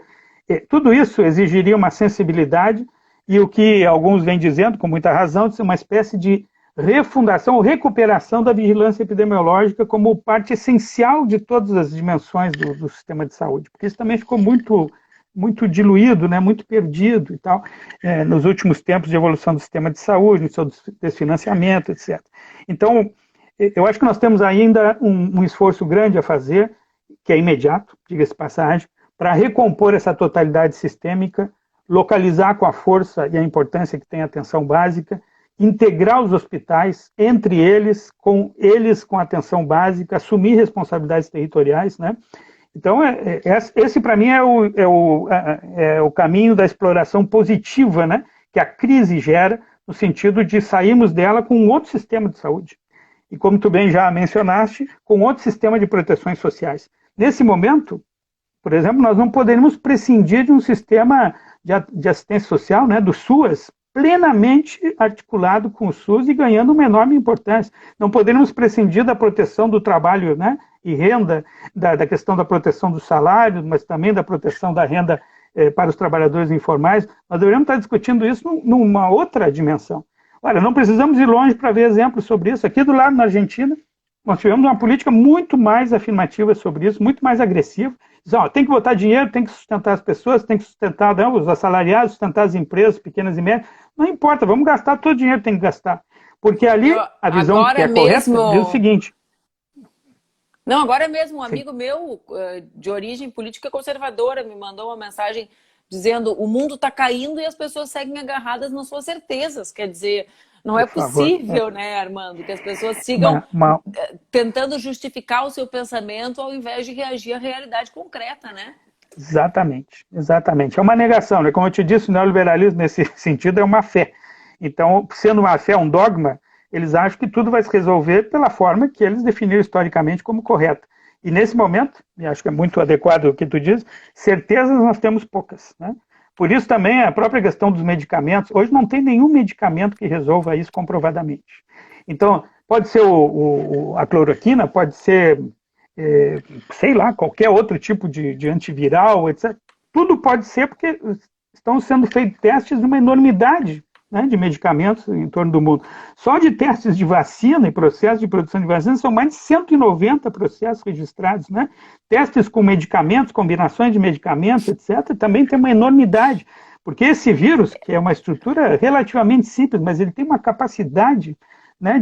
tudo isso exigiria uma sensibilidade e o que alguns vêm dizendo, com muita razão, de ser uma espécie de refundação ou recuperação da vigilância epidemiológica como parte essencial de todas as dimensões do sistema de saúde, porque isso também ficou muito diluído, né, muito perdido e tal, nos últimos tempos de evolução do sistema de saúde, no seu desfinanciamento, etc. Então, eu acho que nós temos ainda um esforço grande a fazer, que é imediato, diga-se de passagem, para recompor essa totalidade sistêmica localizar com a força e a importância que tem a atenção básica, integrar os hospitais, entre eles com a atenção básica, assumir responsabilidades territoriais, né? Então, esse para mim é o caminho da exploração positiva, né, que a crise gera, no sentido de sairmos dela com um outro sistema de saúde. E como tu bem já mencionaste, com outro sistema de proteções sociais. Nesse momento, por exemplo, nós não poderíamos prescindir de um sistema de assistência social, né, do SUAS, plenamente articulado com o SUS e ganhando uma enorme importância. Não poderíamos prescindir da proteção do trabalho, né, e renda, da questão da proteção dos salários, mas também da proteção da renda para os trabalhadores informais. Nós deveríamos estar discutindo isso numa outra dimensão. Olha, não precisamos ir longe para ver exemplos sobre isso. Aqui do lado, na Argentina, nós tivemos uma política muito mais afirmativa sobre isso, muito mais agressiva. Diz, ó, tem que botar dinheiro, tem que sustentar as pessoas, tem que sustentar, não, os assalariados, sustentar as empresas pequenas e médias. Não importa, vamos gastar todo o dinheiro que tem que gastar. Porque ali a visão que é correta diz o seguinte. Não, agora mesmo um amigo meu de origem política conservadora me mandou uma mensagem dizendo o mundo está caindo e as pessoas seguem agarradas nas suas certezas. Quer dizer, não é possível, né, Armando, que as pessoas sigam tentando justificar o seu pensamento ao invés de reagir à realidade concreta, né? Exatamente, exatamente. É uma negação, né? Como eu te disse, o neoliberalismo nesse sentido é uma fé. Então, sendo uma fé um dogma, eles acham que tudo vai se resolver pela forma que eles definiram historicamente como correta. E nesse momento, e acho que é muito adequado o que tu diz, certezas nós temos poucas, né? Por isso também a própria questão dos medicamentos, hoje não tem nenhum medicamento que resolva isso comprovadamente. Então, pode ser a cloroquina, pode ser, sei lá, qualquer outro tipo de antiviral, etc. Tudo pode ser porque estão sendo feitos testes de uma enormidade, né, de medicamentos em torno do mundo. Só de testes de vacina e processos de produção de vacina são mais de 190 processos registrados, né? Testes com medicamentos, combinações de medicamentos, etc., também tem uma enormidade, porque esse vírus, que é uma estrutura relativamente simples, mas ele tem uma capacidade, né,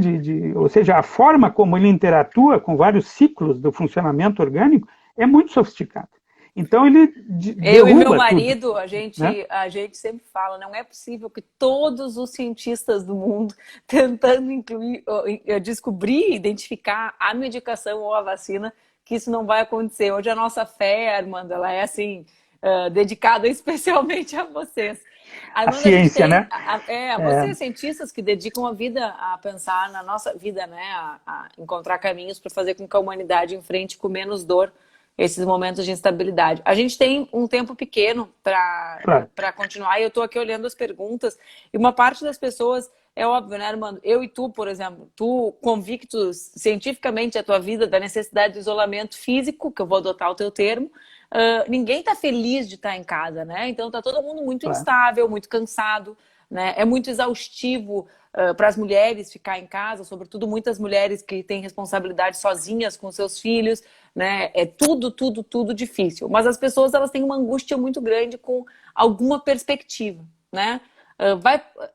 ou seja, a forma como ele interatua com vários ciclos do funcionamento orgânico é muito sofisticada. Então ele eu e meu marido, tudo, a gente sempre fala, não é possível que todos os cientistas do mundo tentando descobrir, identificar a medicação ou a vacina, que isso não vai acontecer. Hoje a nossa fé, Armando, ela é assim, dedicada especialmente a vocês. Armando, a ciência, né? Vocês cientistas que dedicam a vida a pensar na nossa vida, né? A encontrar caminhos para fazer com que a humanidade enfrente com menos dor esses momentos de instabilidade. A gente tem um tempo pequeno para continuar, e eu estou aqui olhando as perguntas, e uma parte das pessoas, é óbvio, né, Armando? Eu e tu, por exemplo, tu convictos cientificamente a tua vida da necessidade de isolamento físico, que eu vou adotar o teu termo, ninguém está feliz de estar em casa, né? Então está todo mundo muito instável, muito cansado, né? É muito exaustivo para as mulheres ficar em casa, sobretudo muitas mulheres que têm responsabilidade sozinhas com seus filhos, né? É tudo difícil. Mas as pessoas, elas têm uma angústia muito grande com alguma perspectiva, né?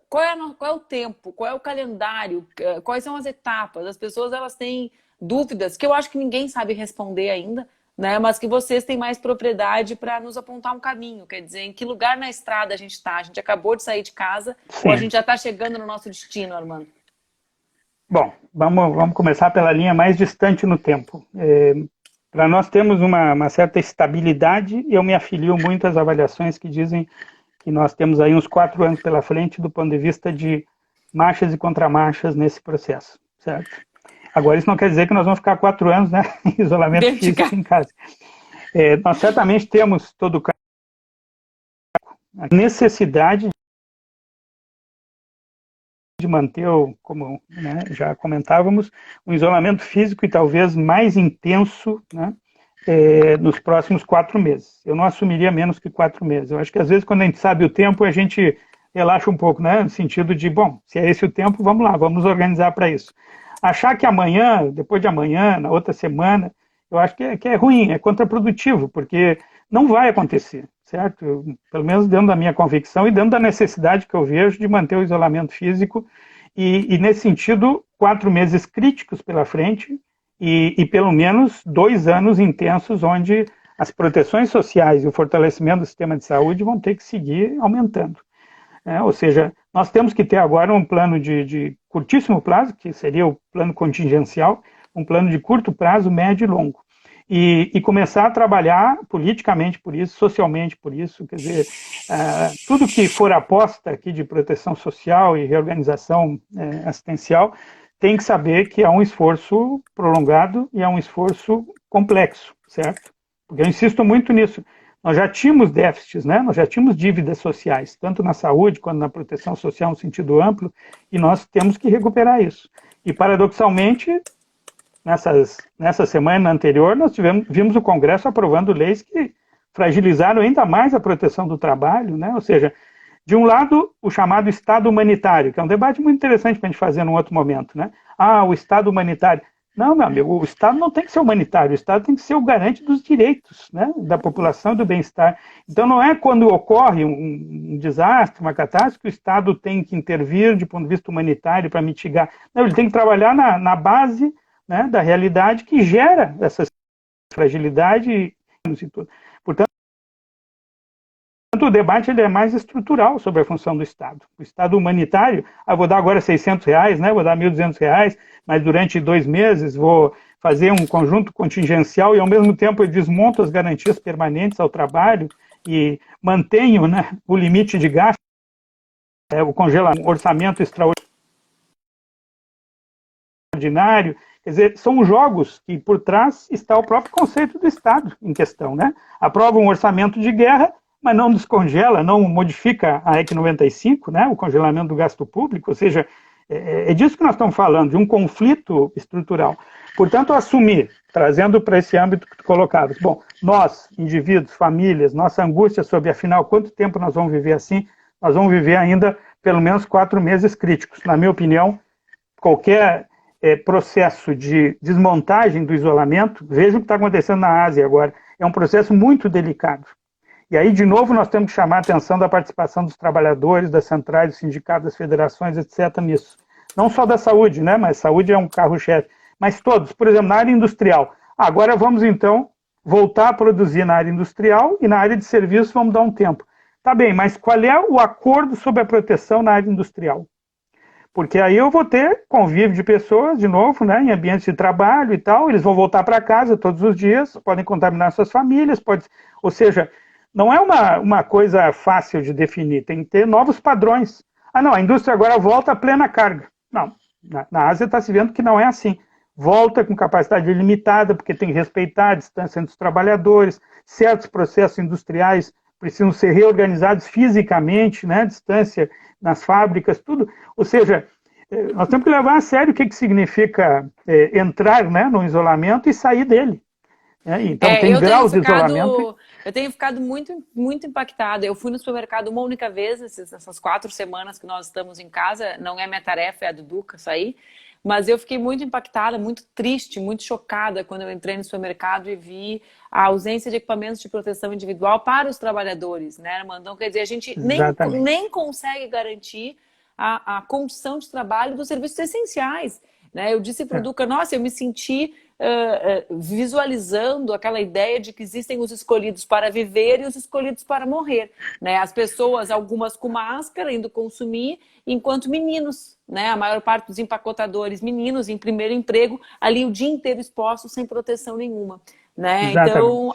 Qual é o tempo? Qual é o calendário? Quais são as etapas? As pessoas, elas têm dúvidas que eu acho que ninguém sabe responder ainda, né? Mas que vocês têm mais propriedade para nos apontar um caminho. Quer dizer, em que lugar na estrada a gente está? A gente acabou de sair de casa. Sim. Ou a gente já está chegando no nosso destino, Armando? Bom, vamos começar pela linha mais distante no tempo. Para nós temos uma certa estabilidade, e eu me afilio muito às avaliações que dizem que nós temos aí uns 4 anos pela frente do ponto de vista de marchas e contramarchas nesse processo, certo? Agora, isso não quer dizer que nós vamos ficar 4 anos, né, em isolamento físico em casa. Nós certamente temos todo a necessidade de manter, como, né, já comentávamos, um isolamento físico e talvez mais intenso, né, nos próximos 4 meses. Eu não assumiria menos que 4 meses. Eu acho que às vezes quando a gente sabe o tempo, a gente relaxa um pouco, né, no sentido de, bom, se é esse o tempo, vamos lá, vamos nos organizar para isso. Achar que amanhã, depois de amanhã, na outra semana, eu acho que é ruim, é contraprodutivo, porque não vai acontecer, certo? Pelo menos dentro da minha convicção e dentro da necessidade que eu vejo de manter o isolamento físico e nesse sentido, 4 meses críticos pela frente e pelo menos 2 anos intensos onde as proteções sociais e o fortalecimento do sistema de saúde vão ter que seguir aumentando. Ou seja, nós temos que ter agora um plano de curtíssimo prazo, que seria o plano contingencial, um plano de curto prazo, médio e longo. E começar a trabalhar politicamente por isso, socialmente por isso, quer dizer, tudo que for aposta aqui de proteção social e reorganização assistencial, tem que saber que é um esforço prolongado e é um esforço complexo, certo? Porque eu insisto muito nisso. Nós já tínhamos déficits, né? Nós já tínhamos dívidas sociais, tanto na saúde quanto na proteção social, no sentido amplo, e nós temos que recuperar isso. E, paradoxalmente, nessa semana anterior, nós vimos o Congresso aprovando leis que fragilizaram ainda mais a proteção do trabalho, né? Ou seja, de um lado, o chamado Estado humanitário, que é um debate muito interessante para a gente fazer num outro momento, né? O Estado humanitário. Não, meu amigo, o Estado não tem que ser humanitário, o Estado tem que ser o garante dos direitos, né, da população e do bem-estar. Então, não é quando ocorre um desastre, uma catástrofe, que o Estado tem que intervir de ponto de vista humanitário para mitigar. Não, ele tem que trabalhar na base, né, da realidade que gera essa fragilidade e tudo. Portanto, o debate ele é mais estrutural sobre a função do Estado. O Estado humanitário, vou dar agora R$600, né, vou dar R$1.200, mas durante 2 meses vou fazer um conjunto contingencial e, ao mesmo tempo, eu desmonto as garantias permanentes ao trabalho e mantenho, né, o limite de gasto, o congelamento, um orçamento extraordinário. Quer dizer, são jogos que, por trás, está o próprio conceito do Estado em questão, né? Aprova um orçamento de guerra, mas não descongela, não modifica a EC 95, né, o congelamento do gasto público, ou seja, é disso que nós estamos falando, de um conflito estrutural. Portanto, assumir, trazendo para esse âmbito que tu colocavas, bom, nós, indivíduos, famílias, nossa angústia sobre, afinal, quanto tempo nós vamos viver assim, nós vamos viver ainda pelo menos 4 meses críticos. Na minha opinião, qualquer processo de desmontagem do isolamento, veja o que está acontecendo na Ásia agora, é um processo muito delicado. E aí, de novo, nós temos que chamar a atenção da participação dos trabalhadores, das centrais, dos sindicatos, das federações, etc. nisso. Não só da saúde, né? Mas saúde é um carro-chefe. Mas todos, por exemplo, na área industrial. Agora vamos, então, voltar a produzir na área industrial e na área de serviços vamos dar um tempo. Tá bem, mas qual é o acordo sobre a proteção na área industrial? Porque aí eu vou ter convívio de pessoas, de novo, né, em ambientes de trabalho e tal, eles vão voltar para casa todos os dias, podem contaminar suas famílias, ou seja, não é uma coisa fácil de definir, tem que ter novos padrões. Não, a indústria agora volta a plena carga. Não, na Ásia está se vendo que não é assim. Volta com capacidade limitada, porque tem que respeitar a distância entre os trabalhadores, certos processos industriais precisam ser reorganizados fisicamente, né, distância nas fábricas, tudo. Ou seja, nós temos que levar a sério o que significa entrar, né, no isolamento e sair dele. Então tem graus de isolamento. Eu tenho ficado muito, muito impactada. Eu fui no supermercado uma única vez, essas 4 semanas que nós estamos em casa, não é minha tarefa, é a do Duca sair, mas eu fiquei muito impactada, muito triste, muito chocada quando eu entrei no supermercado e vi a ausência de equipamentos de proteção individual para os trabalhadores, né, Armando? Então, quer dizer, a gente nem consegue garantir a condição de trabalho dos serviços essenciais, né? Eu disse para o Duca, nossa, eu me senti visualizando aquela ideia de que existem os escolhidos para viver e os escolhidos para morrer, né? As pessoas, algumas com máscara, indo consumir, enquanto meninos, né? A maior parte dos empacotadores, meninos em primeiro emprego, ali o dia inteiro expostos sem proteção nenhuma, né? Então,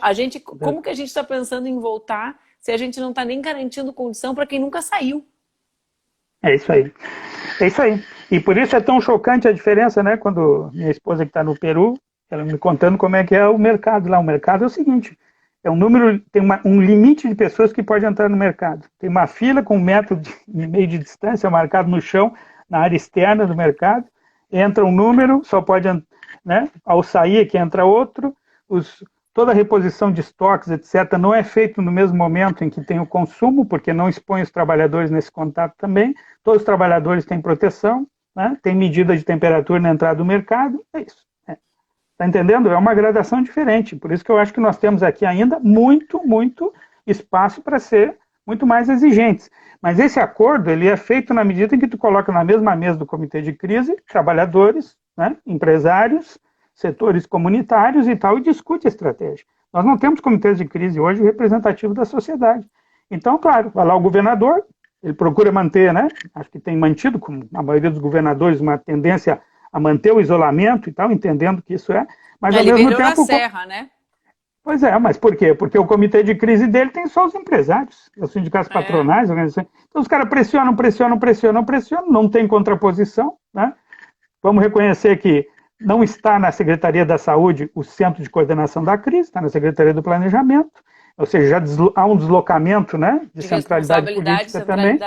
como que a gente está pensando em voltar se a gente não está nem garantindo condição para quem nunca saiu? É isso aí. É isso aí. E por isso é tão chocante a diferença, né? Quando minha esposa que está no Peru, ela me contando como é que é o mercado lá. O mercado é o seguinte, tem um limite de pessoas que pode entrar no mercado. Tem uma fila com 1,5 metro de distância marcado no chão, na área externa do mercado. Entra um número, só pode, né? Ao sair aqui entra outro. Toda a reposição de estoques, etc., não é feito no mesmo momento em que tem o consumo, porque não expõe os trabalhadores nesse contato também. Todos os trabalhadores têm proteção, né? Tem medida de temperatura na entrada do mercado, é isso. Está entendendo? É uma gradação diferente. Por isso que eu acho que nós temos aqui ainda muito, muito espaço para ser muito mais exigentes. Mas esse acordo ele é feito na medida em que tu coloca na mesma mesa do comitê de crise trabalhadores, né? Empresários, setores comunitários e tal, e discute a estratégia. Nós não temos comitês de crise hoje representativos da sociedade. Então, claro, vai lá o governador, ele procura manter, né? Acho que tem mantido, como a maioria dos governadores, uma tendência a manter o isolamento e tal, entendendo que isso é, mas ao mesmo tempo... na serra, né? Pois é, mas por quê? Porque o comitê de crise dele tem só os empresários, os sindicatos patronais, organizações. Então os caras pressionam, não tem contraposição, né? Vamos reconhecer que não está na Secretaria da Saúde o Centro de Coordenação da Crise, está na Secretaria do Planejamento, ou seja, já há um deslocamento, né, de centralidade política também.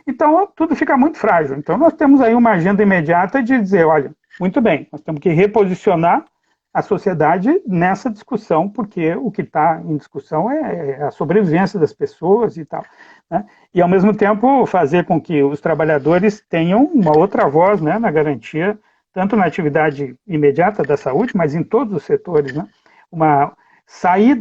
Então, tudo fica muito frágil. Então, nós temos aí uma agenda imediata de dizer, olha, muito bem, nós temos que reposicionar a sociedade nessa discussão, porque o que está em discussão é a sobrevivência das pessoas e tal, né? E, ao mesmo tempo, fazer com que os trabalhadores tenham uma outra voz, né, na garantia, tanto na atividade imediata da saúde, mas em todos os setores, né? Sair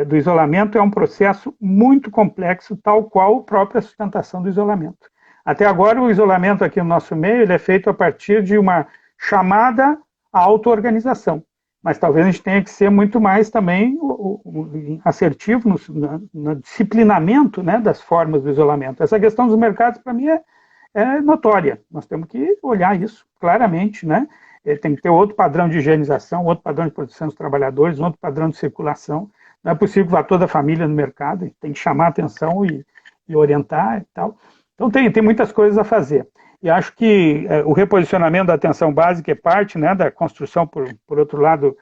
do isolamento é um processo muito complexo, tal qual a própria sustentação do isolamento. Até agora, o isolamento aqui no nosso meio ele é feito a partir de uma chamada à auto-organização. Mas talvez a gente tenha que ser muito mais também assertivo no disciplinamento, né, das formas do isolamento. Essa questão dos mercados, para mim, é notória. Nós temos que olhar isso claramente, né? Tem que ter outro padrão de higienização, outro padrão de proteção dos trabalhadores, outro padrão de circulação. Não é possível que vá toda a família no mercado, tem que chamar a atenção e orientar e tal. Então tem muitas coisas a fazer. E acho que o reposicionamento da atenção básica é parte, né, da construção, por outro lado,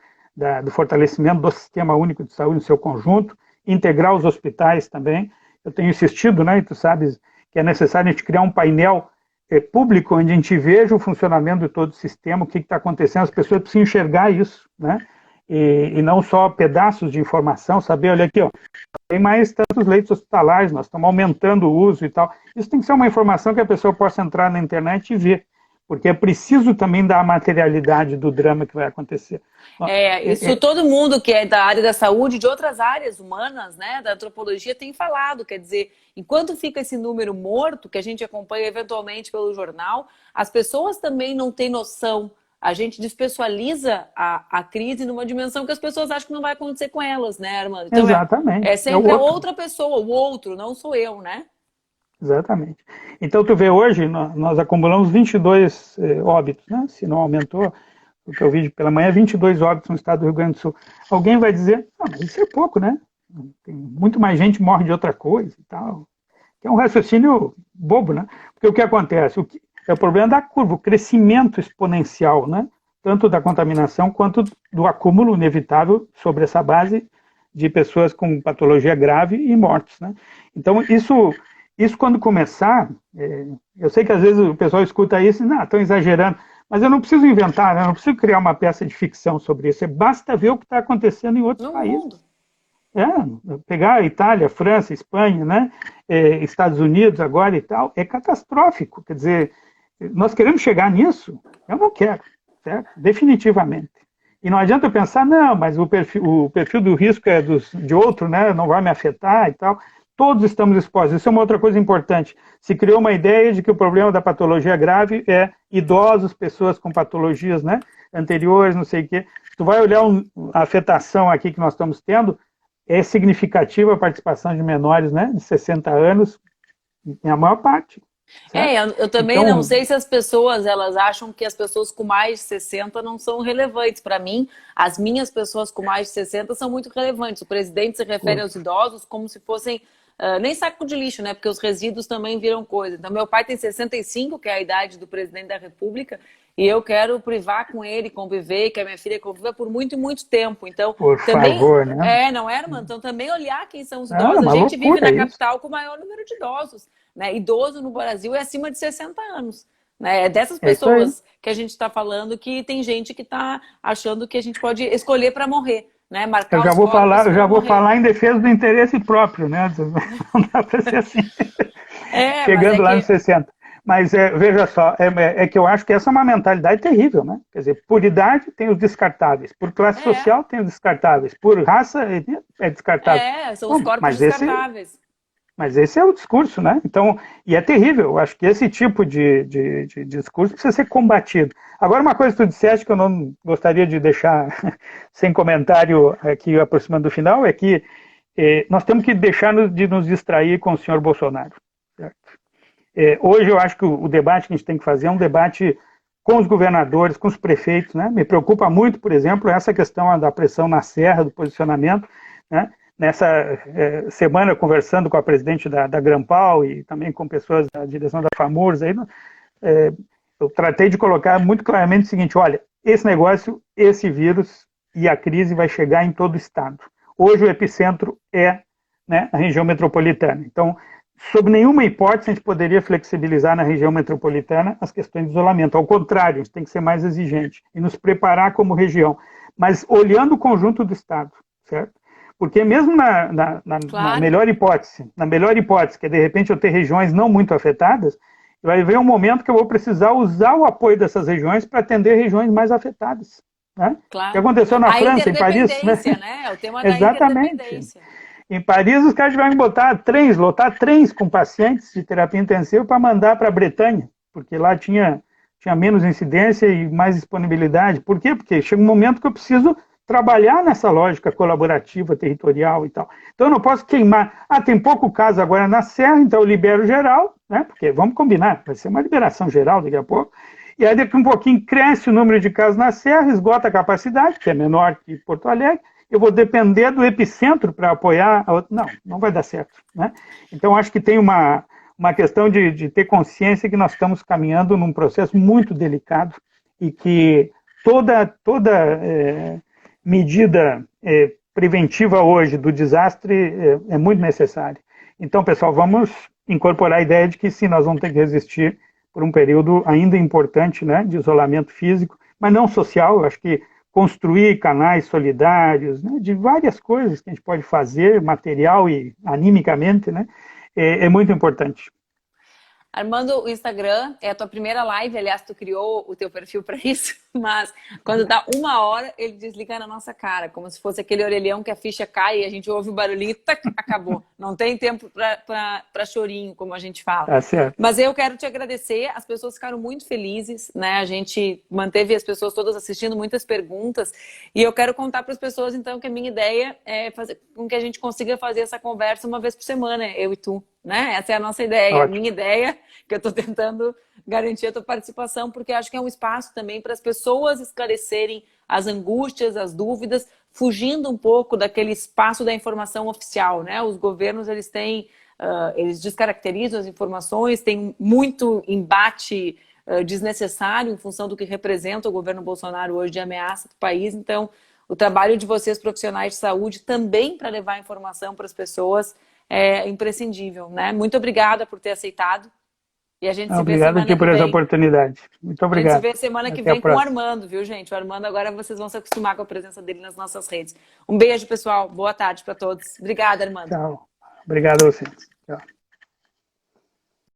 do fortalecimento do Sistema Único de Saúde no seu conjunto, integrar os hospitais também. Eu tenho insistido, né, e tu sabes que é necessário a gente criar um painel público onde a gente veja o funcionamento de todo o sistema, o que está acontecendo, as pessoas precisam enxergar isso, né? E não só pedaços de informação, saber, olha aqui, ó, tem mais tantos leitos hospitalares, nós estamos aumentando o uso e tal. Isso tem que ser uma informação que a pessoa possa entrar na internet e ver, porque é preciso também dar a materialidade do drama que vai acontecer. Isso todo mundo que é da área da saúde, de outras áreas humanas, né, da antropologia, tem falado, quer dizer, enquanto fica esse número morto, que a gente acompanha eventualmente pelo jornal, as pessoas também não têm noção. A gente despessoaliza a crise numa dimensão que as pessoas acham que não vai acontecer com elas, né, Armando? Então, exatamente. É sempre outra pessoa, o outro, não sou eu, né? Exatamente. Então, tu vê, hoje nós acumulamos 22 óbitos, né? Se não aumentou, o que eu vi pela manhã, 22 óbitos no estado do Rio Grande do Sul. Alguém vai dizer, mas isso é pouco, né? Tem muito mais gente morre de outra coisa e tal. Que é um raciocínio bobo, né? Porque o que acontece? É o problema da curva, o crescimento exponencial, né? Tanto da contaminação quanto do acúmulo inevitável sobre essa base de pessoas com patologia grave e mortes, né? Então, isso quando começar, eu sei que às vezes o pessoal escuta isso e não, estão exagerando, mas eu não preciso inventar, né? Eu não preciso criar uma peça de ficção sobre isso, basta ver o que está acontecendo em outros países. Pegar a Itália, França, Espanha, né? Estados Unidos agora e tal, é catastrófico, quer dizer, nós queremos chegar nisso? Eu não quero, certo? Definitivamente. E não adianta eu pensar, não, mas o perfil do risco é de outro, né? Não vai me afetar e tal. Todos estamos expostos. Isso é uma outra coisa importante. Se criou uma ideia de que o problema da patologia grave é idosos, pessoas com patologias, né, anteriores, não sei o quê. Tu vai olhar a afetação aqui que nós estamos tendo, é significativa a participação de menores, né, de 60 anos, em a maior parte. Eu também então, não sei se as pessoas, elas acham que as pessoas com mais de 60 não são relevantes. Para mim, as minhas pessoas com mais de 60 são muito relevantes. O presidente se refere aos idosos como se fossem nem saco de lixo, né? Porque os resíduos também viram coisa. Então, meu pai tem 65, que é a idade do presidente da República, e eu quero privar com ele, conviver, que a minha filha conviva por muito e muito tempo. Então, por também, favor, né? não é, mano? Então, também olhar quem são os idosos. A gente vive na capital com o maior número de idosos, né? Idoso no Brasil é acima de 60 anos. Né? É dessas pessoas que a gente está falando que tem gente que está achando que a gente pode escolher para morrer. Né? Marcar eu já vou falar em defesa do interesse próprio, né? Não dá para ser assim. Chegando lá nos 60. Mas veja só, é que eu acho que essa é uma mentalidade terrível, né? Quer dizer, por idade tem os descartáveis, por classe social tem os descartáveis, por raça é descartável. São os corpos descartáveis. Mas esse é o discurso, né? Então, e é terrível. Eu acho que esse tipo de discurso precisa ser combatido. Agora, uma coisa que tu disseste que eu não gostaria de deixar sem comentário aqui aproximando do final é que nós temos que deixar de nos distrair com o senhor Bolsonaro. Certo? Hoje eu acho que o debate que a gente tem que fazer é um debate com os governadores, com os prefeitos, né? Me preocupa muito, por exemplo, essa questão da pressão na serra, do posicionamento, né? Nessa semana, conversando com a presidente da Grampal e também com pessoas da direção da FAMURS, aí, eu tratei de colocar muito claramente o seguinte, olha, esse negócio, esse vírus e a crise vai chegar em todo o estado. Hoje o epicentro é, né, na região metropolitana. Então, sob nenhuma hipótese, a gente poderia flexibilizar na região metropolitana as questões de isolamento. Ao contrário, a gente tem que ser mais exigente e nos preparar como região, mas olhando o conjunto do estado, certo? Porque mesmo Claro. na melhor hipótese, que é de repente eu ter regiões não muito afetadas, vai haver um momento que eu vou precisar usar o apoio dessas regiões para atender regiões mais afetadas. Né? Claro. O que aconteceu na França, em Paris. Né? O tema da Exatamente. Interdependência. Em Paris, os caras vão lotar trens com pacientes de terapia intensiva para mandar para a Bretanha, porque lá tinha menos incidência e mais disponibilidade. Por quê? Porque chega um momento que eu preciso trabalhar nessa lógica colaborativa, territorial e tal. Então eu não posso queimar. Tem pouco caso agora na Serra, então eu libero geral, né? Porque vamos combinar, vai ser uma liberação geral daqui a pouco. E aí daqui um pouquinho cresce o número de casos na Serra, esgota a capacidade, que é menor que Porto Alegre, eu vou depender do epicentro para apoiar a outra. Não vai dar certo. Né? Então acho que tem uma questão de ter consciência que nós estamos caminhando num processo muito delicado e que toda medida preventiva hoje do desastre é muito necessária. Então, pessoal, vamos incorporar a ideia de que sim, nós vamos ter que resistir por um período ainda importante, né, de isolamento físico, mas não social. Eu acho que construir canais solidários, né, de várias coisas que a gente pode fazer, material e animicamente, né, é muito importante. Armando, o Instagram é a tua primeira live, aliás, tu criou o teu perfil para isso, mas quando dá 1 hora, ele desliga na nossa cara, como se fosse aquele orelhão que a ficha cai e a gente ouve o barulhinho e tac, acabou. Não tem tempo para chorinho, como a gente fala. Tá certo. Mas eu quero te agradecer, as pessoas ficaram muito felizes, né? A gente manteve as pessoas todas assistindo, muitas perguntas, e eu quero contar para as pessoas, então, que a minha ideia é fazer com que a gente consiga fazer essa conversa uma vez por semana, eu e tu. Né? Essa é a nossa ideia, Ótimo. A minha ideia, que eu estou tentando garantir a tua participação, porque acho que é um espaço também para as pessoas esclarecerem as angústias, as dúvidas, fugindo um pouco daquele espaço da informação oficial, né? Os governos, eles descaracterizam as informações, tem muito embate desnecessário em função do que representa o governo Bolsonaro hoje de ameaça do país. Então, o trabalho de vocês, profissionais de saúde, também para levar informação para as pessoas, é imprescindível, né? Muito obrigada por ter aceitado. E a gente se vê semana que vem. Obrigado por essa oportunidade. Muito obrigado. A gente se vê semana que vem com o Armando, viu, gente? O Armando, agora vocês vão se acostumar com a presença dele nas nossas redes. Um beijo, pessoal. Boa tarde para todos. Obrigada, Armando. Tchau. Obrigado a você. Tchau.